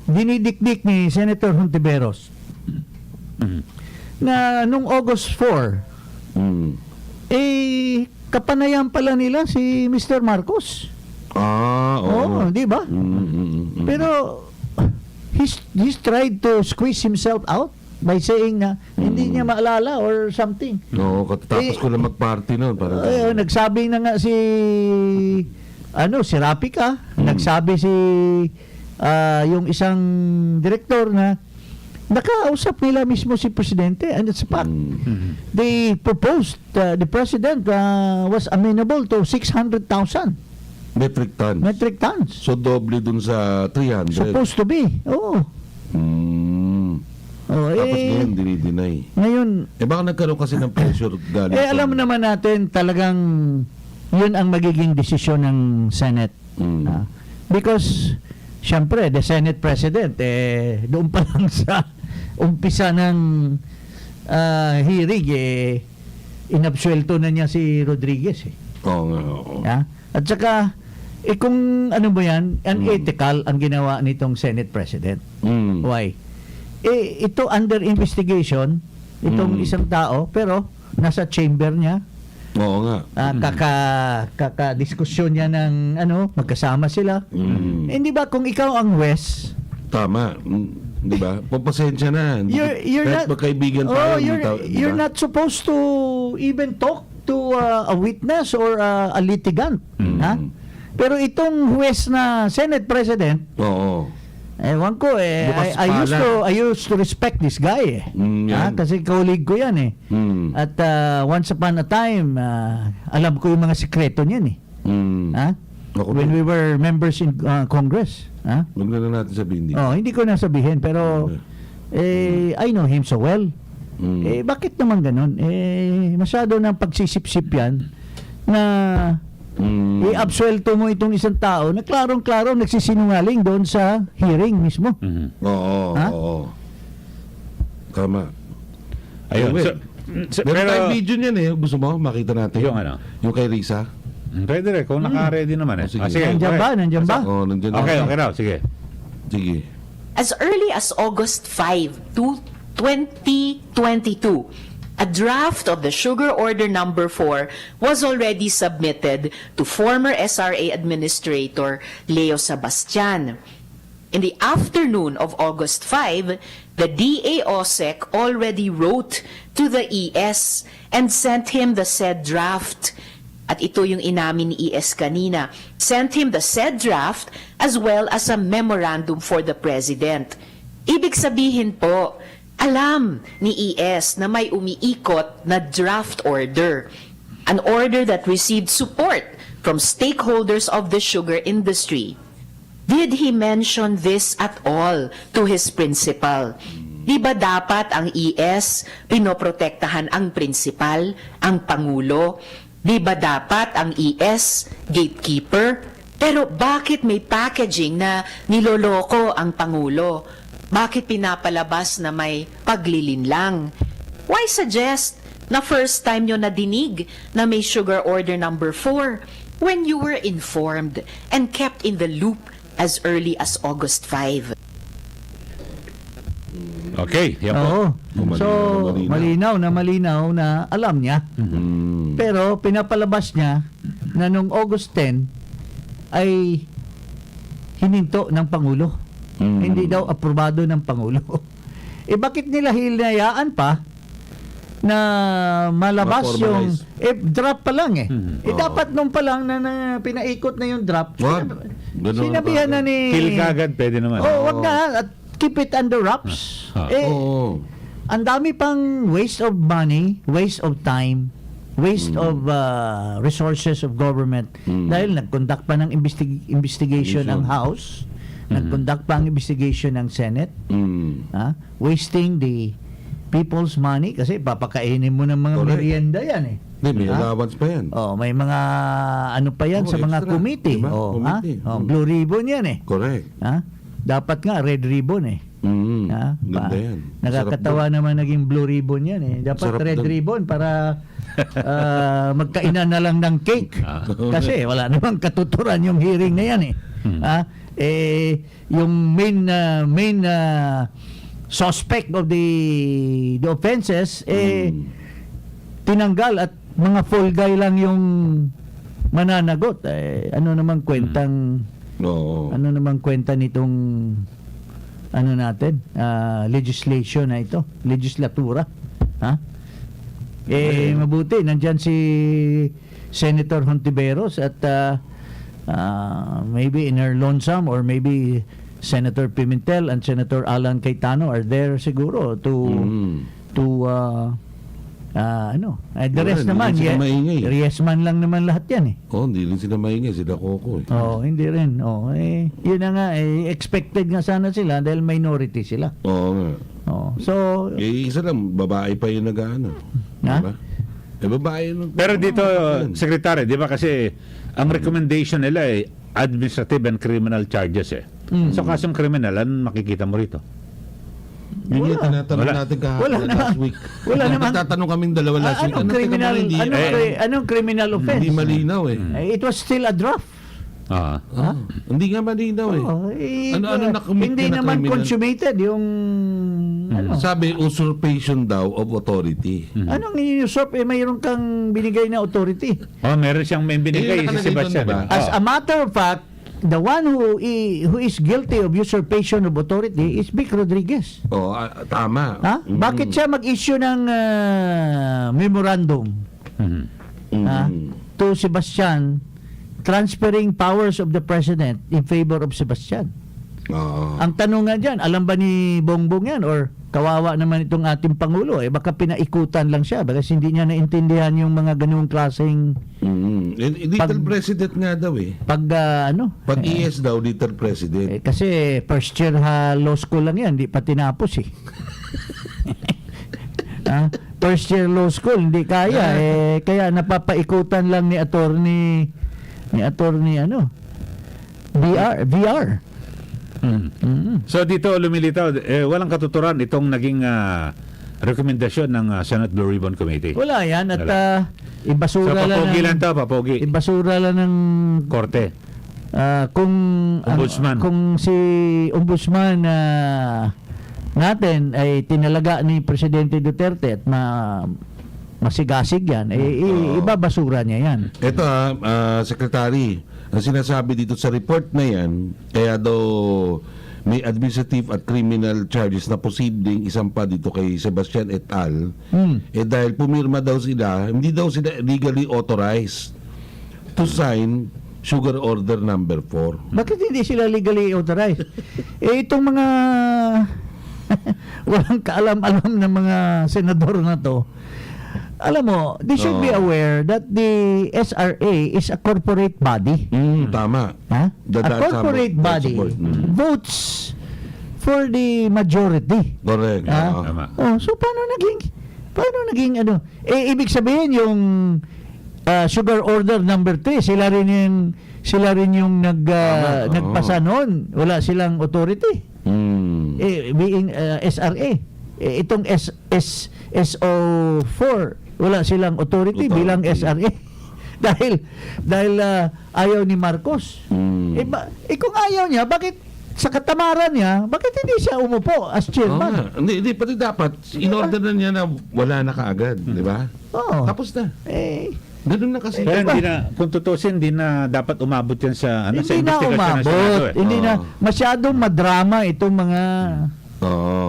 dinidikdik ni Senator Hontiveros na nung August 4 kapanayan pala nila si Mr. Marcos. Di ba? Pero he's tried to squeeze himself out by saying na hindi niya maalala or something. Katapos ko lang mag-party noon. Nagsabi na nga si Rapika, nagsabi si yung isang direktor na nakausap nila mismo si Presidente, and it's a fact. They proposed, the President was amenable to 600,000 metric tons. So doble dun sa 300. supposed to be. Oh, Tapos ngayon, dinideny. ngayon, Baka nagkaroon kasi ng pressure galing. alam naman natin talagang yun ang magiging desisyon ng Senate. Ah, because, syempre, the Senate President, doon pa lang sa umpisa ng hearing, inabsuelto na niya si Rodriguez. Oo nga, oo. Ah? At saka, kung ano ba yan, unethical ang ginawa nitong Senate President. Mm. Why? Ito under investigation, itong isang tao, pero nasa chamber niya, Oo nga. kaka-diskusyon niya ng magkasama sila. Hindi ba kung ikaw ang West, Tama. Di ba? Papasensya na. you're Kahit not, magkaibigan tayo. you're not supposed to even talk to a witness or a litigant. Ha? Pero itong West na Senate President, Oo. ewan ko Bukas I used to respect this guy yan. kasi colleague ko yan At once upon a time alam ko yung mga sikreto niyan ha? Ako When din. we were members in Congress ha? Huwag na lang natin sabihin dito. Hindi ko na sabihin pero I know him so well. Bakit naman ganun? Masyado ng pagsisip-sip yan na i-absuelto mo itong isang tao na klarong-klaro nagsisinungaling doon sa hearing mismo. Oo, Ha? oo. Tama. Ayun. Well, So, Meron pero, tayong video niyan Gusto mo? Makita natin. Yung ano? Yung kay Risa. Pwede rin, kung naka-ready naman Sige. sige. Nandiyan ba? okay. Nandiyan ba? Oo, nandiyan. Okay, okay raw, sige. Sige. As early as August 5, 2022, a draft of the Sugar Order Number 4 was already submitted to former SRA Administrator Leo Sebastian. In the afternoon of August 5, the DA-OSEC already wrote to the ES and sent him the said draft. At ito yung inamin ni ES kanina, sent him the said draft as well as a memorandum for the President. Ibig sabihin po, alam ni ES na may umiikot na draft order. An order that received support from stakeholders of the sugar industry. Did he mention this at all to his principal? Di ba dapat ang ES pinoprotektahan ang principal, ang Pangulo? Di ba dapat ang ES gatekeeper? Pero bakit may packaging na niloloko ang Pangulo? Bakit pinapalabas na may paglilinlang? Why suggest na first time nyo nadinig na may Sugar Order Number 4 when you were informed and kept in the loop as early as August 5? Okay, yan po. Oo. Malinaw So, na malinaw na alam niya. Pero pinapalabas niya na nung August 10 ay hininto ng Pangulo. Hindi daw aprobado ng Pangulo. Bakit nila hinayaan pa na malabas yung Ma-formalize. draft pa lang dapat nung pa lang na pinaikot na yung draft. What? Ganun Sinabihan na ni Kill kagad, pwede naman. wag na at keep it under wraps. Oo. Ang dami pang waste of money, waste of time, waste of resources of government dahil nag-conduct pa ng investigation ang House, nag-conduct pa ang investigation ng Senate, wasting the people's money kasi papakainin mo ng mga Correct. merienda yan Hindi, may allowance pa yan. may mga ano pa yan sa mga extra. committee. Diba? Committee. Blue ribbon yan Correct. Dapat nga red ribbon Ganda yan. Nakakatawa naman naging blue ribbon yan Dapat Sarap red daw. ribbon para magkainan na lang ng cake. Kasi wala namang katuturan yung hearing na yan yung main suspect of the offenses tinanggal at mga fall guy lang yung mananagot. Ano namang kwentang Oo. ano namang kwenta nitong natin legislation na ito, legislatura, mabuti nandyan si Senator Hontiveros at maybe in her lonesome or maybe Senator Pimentel and Senator Alan Cayetano are there siguro to The rest Wala, naman, hindi sila maingay. yes man lang naman lahat yan eh. Hindi rin sila maingay, sila Coco. Hindi rin. Yun na nga, expected nga sana sila dahil minority sila. Oo nga. So, Isa lang, babae pa yung nag-ano. Ha? Diba? Babae yung... Pero dito, Secretary, di ba kasi ang recommendation nila ay administrative and criminal charges eh. So kasong kriminal, anong makikita mo rito? Yun yung tinatanong Wala. natin kahapon Wala naman. last week. Wala naman. Nagtatanong kaming dalawa last week. anong criminal, anong criminal offense? Hindi malinaw eh. It was still a draft. Hindi nga malinaw eh. Ano nakumit hindi na naman criminal? consummated yung Sabi, usurpation daw of authority. anong usurp mayroon kang binigay na authority. Meron siyang may binigay si nakalagay Sebastian. doon, diba? As a matter of fact, the one who is guilty of usurpation of authority is Vic Rodriguez. Tama. Bakit siya mag-issue ng memorandum to Sebastian transferring powers of the president in favor of Sebastian? Ang tanong nga dyan, alam ba ni Bongbong yan or kawawa naman itong ating Pangulo? Baka pinaikutan lang siya kasi hindi niya naintindihan yung mga ganung klaseng Little president nga daw eh. pag Pag ES daw, little president. kasi first year law school lang yan, hindi pa tinapos eh. First year law school, hindi kaya kaya napapaikutan lang ni attorney VR. So dito lumilitaw, walang katuturan itong naging rekomendasyon ng Senate Blue Ribbon Committee. Wala yan at So ibasura lang papogi lang to, papogi. ibasura lang ng Korte. kung Ombudsman. kung si ombudsman natin ay tinalaga ni Presidente Duterte at masigasig yan, ibabasura niya yan. Ito Secretary, ang sinasabi dito sa report na yan, kaya daw may administrative at criminal charges na posibleng isampa dito kay Sebastian et al. Dahil pumirma daw sila, hindi daw sila legally authorized to sign Sugar Order number 4. Bakit hindi sila legally authorized? Itong mga walang kaalam-alam ng mga senador na to, alam mo, they should be aware that the SRA is a corporate body. Tama. A That's corporate that's body support. votes for the majority. Correct. Tama. So paano naging ibig sabihin yung Sugar Order number 3, sila rin yung nagpasa noon. Wala silang authority. Being SRA. Itong SO4, wala silang authority bilang SRA. dahil ayaw ni Marcos. Kung ayaw niya, bakit sa katamaran niya, bakit hindi siya umupo as chairman? Hindi, pati dapat, in order na niya na wala na kaagad, di ba? Oo. Tapos na. Ganun na kasi. Pero hindi na, kung tutusin, hindi na dapat umabot yan sa, sa Hindi na investigasyon ng umabot. Senado eh. Hindi na. Masyadong madrama itong mga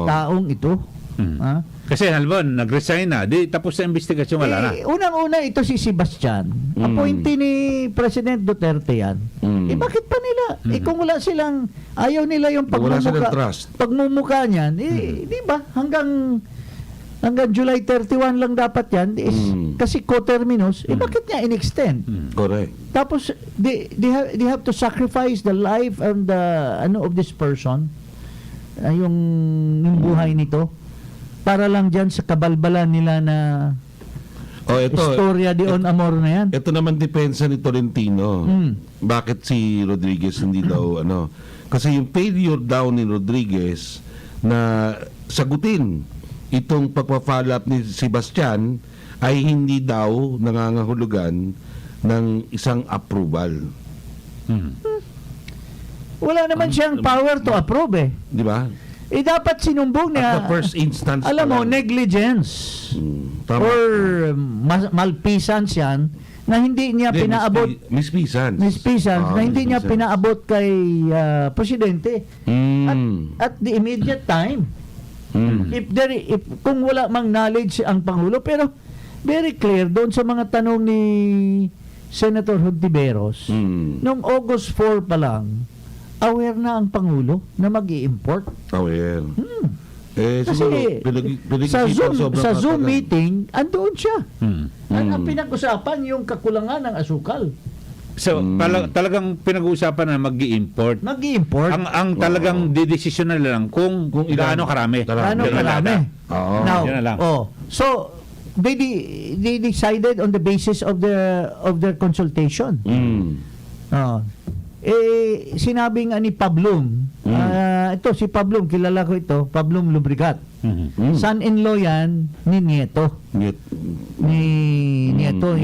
taong ito. Kasi halimbawa, nag-resign na, di tapos sa investigasyon, wala na. Unang-una ito si Sebastian. Appointee ni President Duterte yan. Bakit pa nila? Kung wala silang, ayaw nila yung Wala silang trust. pagmumuka niyan, di ba? Hanggang July 31 lang dapat yan. Kasi co-terminus, bakit niya in-extend? Correct. Tapos, they have to sacrifice the life and the, of this person, yung buhay nito, para lang dyan sa kabalbalan nila na istorya di on amor na yan. Ito naman depensa ni Tolentino. Bakit si Rodriguez hindi daw kasi yung failure daw ni Rodriguez na sagutin itong pagpa-follow up ni Sebastian ay hindi daw nangangahulugan ng isang approval. Wala naman siyang power to approve Di ba? dapat sinumbong niya. At the first instance alam mo, pa lang. negligence Tama. or malfeasance yan na hindi niya Hindi, pinaabot mispisans. na hindi niya pinaabot kay Presidente at the immediate time. If kung wala mang knowledge ang Pangulo, pero very clear doon sa mga tanong ni Senator Hontiveros, noong August 4 pa lang, aware na ang Pangulo na mag-i-import. Aware. Siguro, sa Zoom tatagal. meeting, andoon siya. Hmm. Ang pinag-usapan yung kakulangan ng asukal. So, talagang pinag-uusapan na mag-i-import. Mag-i-import. Ang talagang didesisyon na lang kung gaano karami. Ano Yun na lang. karami? Oo. Now, Yun na lang. so they decided on the basis of their consultation. Oh. Sinabi nga ni Pablum, ito si Pablum, kilala ko ito, Pablum Lubrigat. Son-in-law yan ni Nieto. Ni Nieto.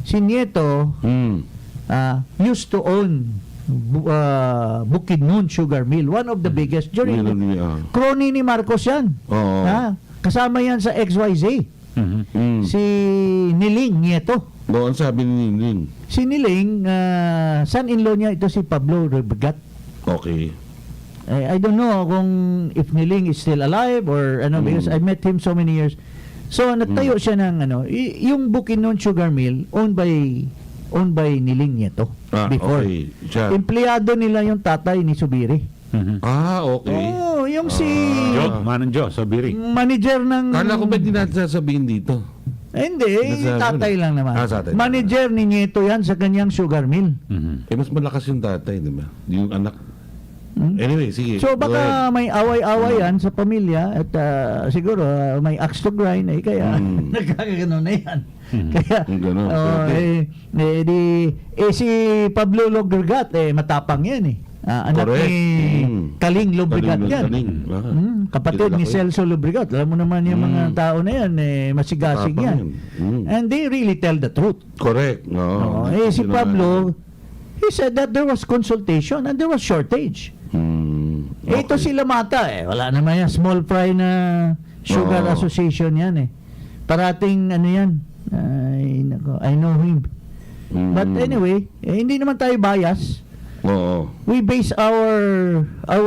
Si Nieto used to own Bukidnon Sugar Mill, one of the biggest during crony ni Marcos yan. Oo. Kasama yan sa XYZ. Si Niling Nieto. Doon sabi ni Niling. Si Niling, son-in-law niya ito si Pablo Rebegat. Okay. I don't know kung if Niling is still alive or ano, because I met him so many years. So nagtayo siya ng yung Bukidnon Sugar Mill owned by Niling Nieto before. Okay. Siya. Empleyado nila yung tatay ni Subiri. Okay. Oh, yung si Manong Joe, Sobiri. manager ng Kala ko ba hindi natin sasabihin dito? hindi, Nasabi tatay na. lang naman. Tatay. Manager ni Nieto yan sa kanyang sugar mill. Mas malakas yung tatay, di ba? Yung anak. Anyway, sige. So go ahead. baka may away-away yan sa pamilya at siguro may axe to grind kaya nagkakagano na yan. Kaya Ganon. si Pablo Logregat matapang yan anak Correct. ni Kaling Lobregat yan. Kaling. Kapatid Kilala ni ko yan. Celso Lobregat. Alam mo naman yung mga tao na yan masigasig Matapang yan. And they really tell the truth. Correct. Oo. Si Yun Pablo, naman. he said that there was consultation and there was shortage. Ito sila mata wala naman yan. Small fry na sugar Oo. association yan Parating ano yan. I know him. But anyway, hindi naman tayo bias. Oo. We base our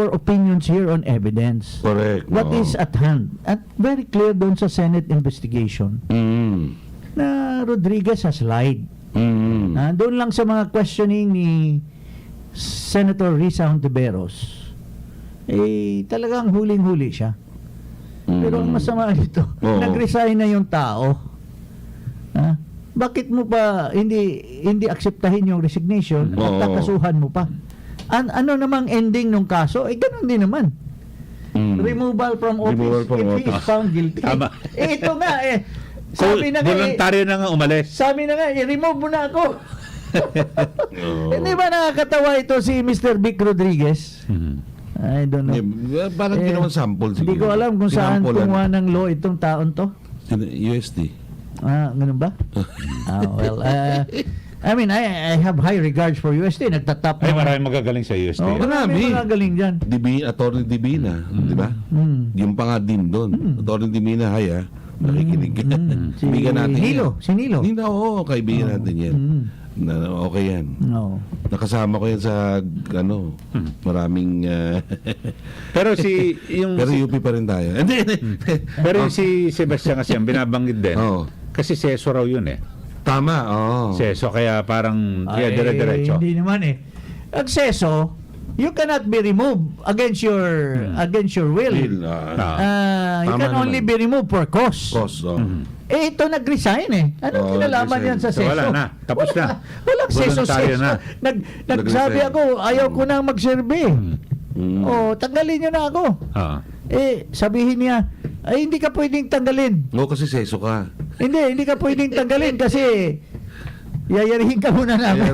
opinions here on evidence. Correct. What Oo. is at hand. At very clear doon sa Senate investigation na Rodriguez has lied. Doon lang sa mga questioning ni Senator Risa Hontiveros, talagang huling-huli siya. Pero ang masama nito, Oo. nag-resign na yung tao. Bakit mo pa hindi akseptahin yung resignation at Oo. kakasuhan mo pa? Ano namang ending ng kaso? Ganun din naman. Removal from office Removal from if he is office. found guilty. Tama. Ito nga So, sabi na nga voluntaryo na nga umalis. sabi na nga, i-remove mo na ako. Hindi ba nakakatawa ito si Mr. Vic Rodriguez? I don't know. Parang ginawan sample siguro. Hindi ko alam kung saan Sinampulan. kumuha ng law itong taon to. USD. Ganun ba? Well, I mean, I have high regards for USD. Nagtatap Ay, maraming magagaling sa USD. marami magaling dyan. Attorney Divina, di ba? Yung pa nga din doon. Attorney Divina, hay nakikinig ka. Kaibigan natin Nilo, yan. si Nilo. Oo, kaibigan natin yan. Okay yan. No. Nakasama ko yan sa, maraming, Pero pero UP pa rin tayo. pero yung si Sebastian kasi ang binabanggit din. Oo. Kasi seso raw yun Tama, oo. Seso, kaya parang dire-diretso. Hindi naman Akseso, you cannot be removed against your will. Bill, You Tama can only naman. be removed for cause. Cost, Ito nag-resign Anong Oo, kinalaman nag-resign. yan sa So, seso? wala na. Tapos na. Walang Voluntaryo seso. na. Nagsabi Nag-resign. ako, ayaw ko nang magserve. Tanggalin nyo na ako. Sabihin niya, ay hindi ka pwedeng tanggalin. Oo, kasi seso ka. Hindi ka pwedeng tanggalin kasi yayarihin ka muna namin.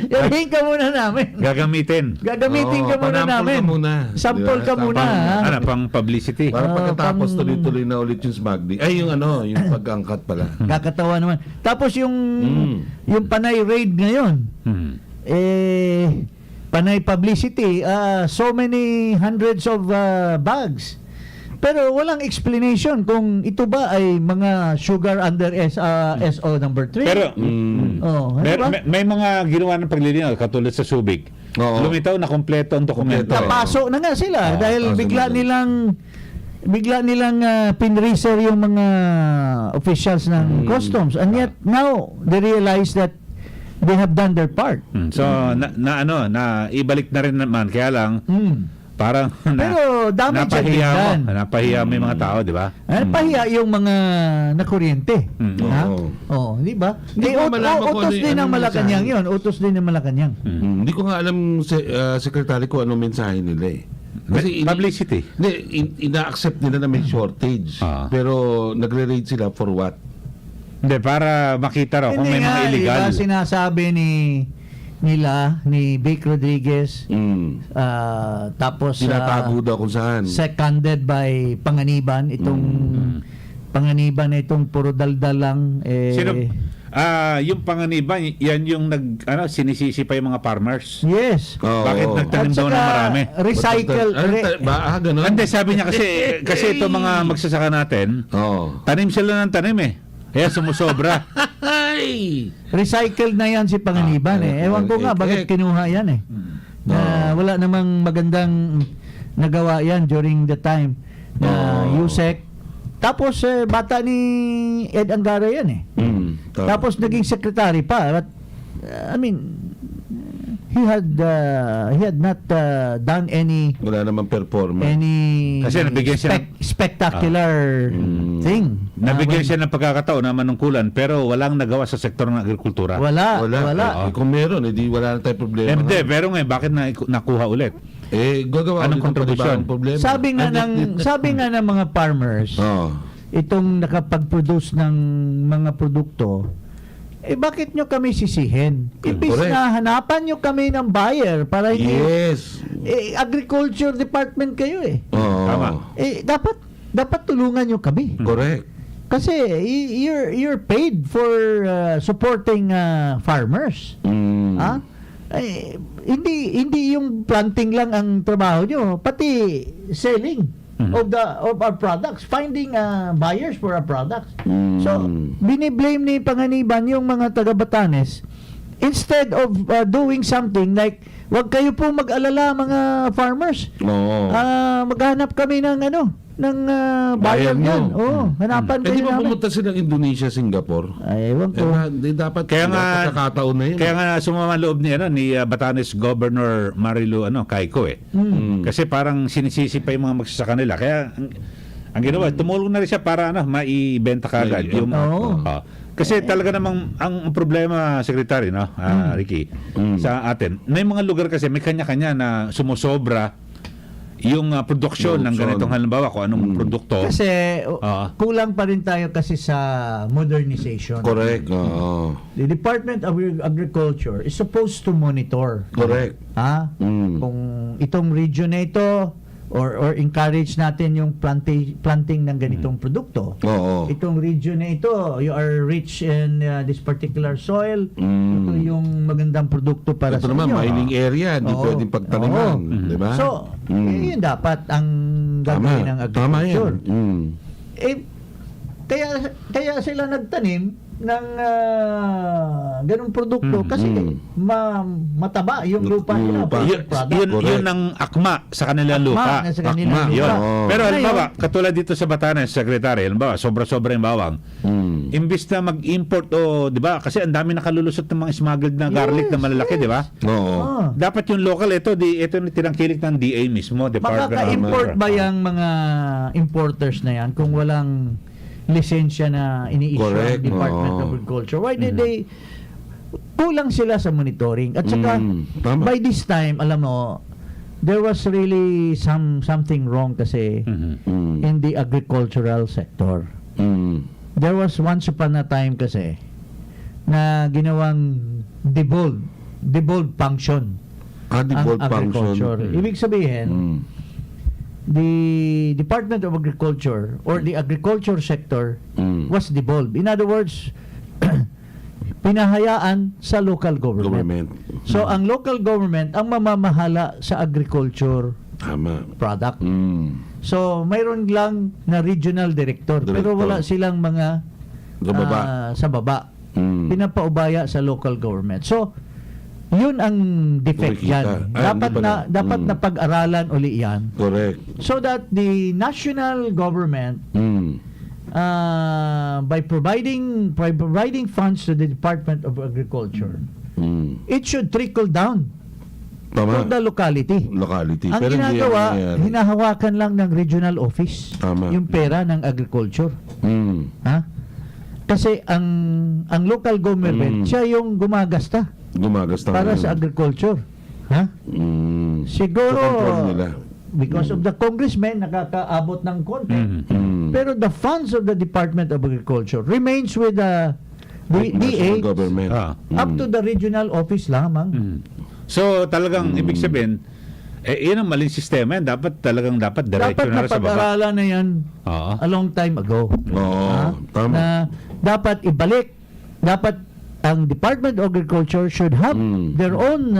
Yayarihin ka muna namin. Gagamitin. Gagamitin ka muna panampol namin. ka muna. Sample Diba? ka muna. Ano, pang publicity. Para pagkatapos pang- tuloy-tuloy na ulit yung smugly. Ay, yung yung pag-angkat pala. Kakatawa naman. Tapos yung Panay raid ngayon, Hmm. Panay publicity, so many hundreds of bags. Pero walang explanation kung ito ba ay mga sugar under SO number 3. Pero, may may mga ginawa ng paglilinaw, katulad sa Subic. Oo. Lumitaw na kompleto ang dokumento. Kompleto. napasok na nga sila dahil pasok bigla na. nilang pinreaser yung mga officials ng customs, and yet now they realize that they have done their part. So, na ibalik na rin naman. Kaya lang, Parang Pero damage napahiya yan. mo. Napahiya mo yung mga tao, di ba? Pahiya yung mga nakuryente. Ha? Oo. Oh, di ba? Hindi ko malaman kung Utos ano- din ng anong Malacanang mensahe. yun. Utos din ng Malacanang. Hindi ko nga alam, Secretary, ko ano mensahe nila eh. Publicity. Hindi, ina-accept nila na may shortage. Ah. Pero nagre-rate sila for what? Hindi, para makita raw kung may mga illegal. Diba, sinasabi ni Vic Rodriguez, tapos Tinatago daw kung saan. seconded by Panganiban, itong Panganiban na itong puro daldal lang. Sino? Yung panganiban, yan yung sinisisi pa yung mga farmers. Yes. Oo. Bakit nagtanim daw ng marami? Recycle. Ganun? Hindi, sabi niya kasi ito mga magsasaka natin, Oo. tanim sila ng tanim eh. Kaya sumusobra. Ay! Recycled na yan si Panganiban Ewan ko nga bakit kinuha yan Na wala namang magandang nagawa yan during the time na USEC. Tapos bata ni Ed Angara yan Tapos naging secretary pa. But, I mean, he had not done any Wala namang performance. Kasi nabigyan siya spectacular thing. Nabigyan siya ng pagkakataon na manungkulan pero walang nagawa sa sektor ng agrikultura. Wala. Kung meron, hindi wala na tayong problema. Hindi, pero ngayon, bakit nakuha ulit? Gagawa Anong ulit ng contribution? panibagong problema. Sabi nga ng mga farmers, itong nakapag-produce ng mga produkto, bakit nyo kami sisihin? Ibig Correct. na hanapan nyo kami ng buyer para hindi... Yes. Agriculture department kayo Oo. Tama. Dapat tulungan nyo kami. Correct. Kasi you're paid for supporting farmers. Ha? Hindi yung planting lang ang trabaho nyo, pati selling of our products, finding buyers for our products. So, biniblame ni Panganiban yung mga taga Batanes instead of doing something like, wag kayo po mag-alala mga farmers. Oo. Maghanap kami ng buyer Buyer nyo. niyan. Hanapan Di kayo ba namin. pumunta silang Indonesia, Singapore? Ay, ewan ko. Dapat Kaya nga, pagkakataon na yun. Kaya nga sumama loob ni Batanes Governor Marilu Caico Kasi parang sinisisi pa yung mga magsasaka nila. Kaya ang ginawa, tumulong na rin siya para maibenta kaagad yung kasi talaga namang ang problema, Secretary, Ricky, sa atin, may mga lugar kasi may kanya-kanya na sumusobra yung produksyon ng ganitong halimbawa kung anong produkto. Kasi kulang pa rin tayo kasi sa modernization. Correct. Oo. The Department of Agriculture is supposed to monitor. Correct. Kung itong region na ito or encourage natin yung planting ng ganitong produkto. Oo. Itong region na ito, you are rich in this particular soil. Ito yung magandang produkto para Ito sa naman, inyo. mining area, hindi Oo. pwedeng pagtaniman. Oo. Di ba? So, yun dapat ang gagawin ng Tama agriculture. yan. Kaya sila nagtanim ng ganung produkto kasi mataba yung lupa nila. Lupa. for product. Yun ang akma sa kanilang lupa. Na sa kanilang Akma. lupa. Yun. Oo. Pero halimbawa, Ngayon, katulad dito sa Batanes, Secretary, halimbawa, sobra-sobra yung bawang. Imbis na mag-import di ba? Kasi ang dami nakalulusot ng mga smuggled na garlic na malalaki, di ba? Oo. Dapat yung local ito yung tinangkilik ng DA mismo, Department of makaka-import ba Agriculture. yung mga importers na yan kung walang lisensya na ini-issue Correct. ang Department of Oo. Agriculture? Why did they kulang sila sa monitoring? At saka Tama. by this time, alam mo, there was really something wrong kasi in the agricultural sector. There was once upon a time kasi na ginawang devolved function ang Default agriculture. function. Ibig sabihin, the Department of Agriculture or the agriculture sector was devolved. In other words, pinahayaan sa local government. So, ang local government ang mamamahala sa agriculture Tama. product. So, mayroon lang na regional director, pero wala silang mga sa baba. Pinapaubaya sa local government. So, yun ang defect Kumikita. yan. Ay, Dapat hindi na pala. dapat na pag-aralan uli yan Correct. so that the national government by providing funds to the Department of Agriculture, it should trickle down Tama. for the locality. Locality. Ang Pero hindi ginagawa, yan nangyayari. hinahawakan lang ng regional office Tama. yung pera ng agriculture. Mm. Ha? Kasi ang local government, siya yung gumagasta Gumagasta para ngayon. sa agriculture. Ha? Mm. Siguro, Control nila. because of the congressmen, nakakaabot ng konti. Mm. Pero the funds of the Department of Agriculture remains with the National DA government. Ah. up to the regional office lamang. So talagang ibig sabihin, yun ang maling sistema yan. Dapat diretso Dapat na rin sa baba. napag-aralan na yan Oo. a long time ago. Oo, Ha? tama. Na dapat ibalik, dapat ang Department of Agriculture should have their own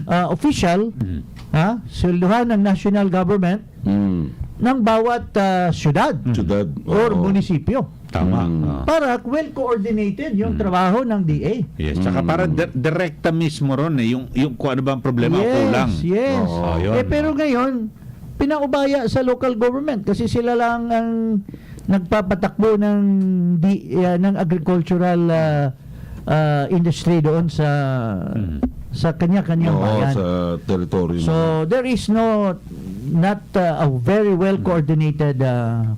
official, swelduhan ng national government Mm. ng bawat syudad Syudad. or Oo. munisipyo. Tama. Mm. Oo. Para well coordinated yung trabaho ng DA. Yes, saka para direkta mismo ron yung kung ano ba ang problema o kulang. Yes. Oo, yun. Pero ngayon, pinaubaya sa local government kasi sila lang ang nagpapatakbo ng agricultural industry doon sa kanya-kanyang Oo, bayan. sa territory. So there is not a very well coordinated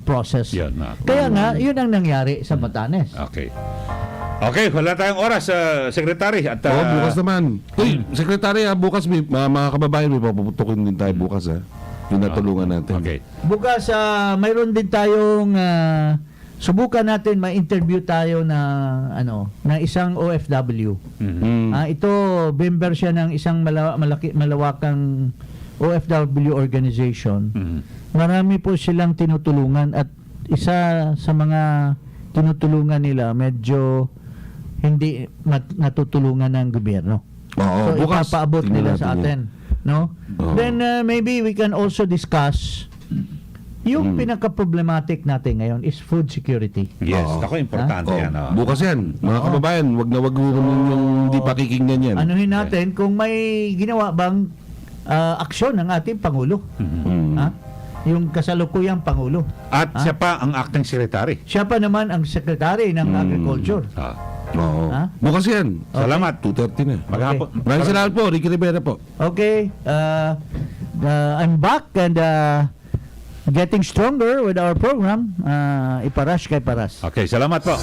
process. Yan, Kaya nga, yun ang nangyari sa Batanes. Okay. Okay, wala tayong oras, Secretary. At, Oo, bukas naman. Uy, Sekretary, bukas mga kababayan, may papuputukin din tayo bukas, ha? Yung natulungan natin. Okay. Bukas, mayroon din tayong subukan natin ma-interview tayo na isang OFW. Mm. Ito, member siya ng isang malawakang OFW organization. Marami po silang tinutulungan at isa sa mga tinutulungan nila medyo hindi natutulungan ng gobyerno. Oo, So bukas. ipapaabot tingnan nila natin sa yan. atin, no? Oo. Then maybe we can also discuss yung pinaka-problematic natin ngayon is food security. Yes, Oo. ako importante Oo, yan. bukas yan. Mga kababayan, wag yung di pakikinggan yan. Anuhin natin kung may ginawa bang aksyon ng ating Pangulo. Mm. Ha? Yung kasalukuyang Pangulo. At siya pa ang acting secretary. Siya pa naman ang Secretary ng Agriculture. Ah, Oo. Ha? Bukas yan. Salamat. 2:30 na. Maghapon. Maraming salamat po, Ricky Rivera po. Okay. I'm back and getting stronger with our program. Iparash kay Paras. Okay, salamat po.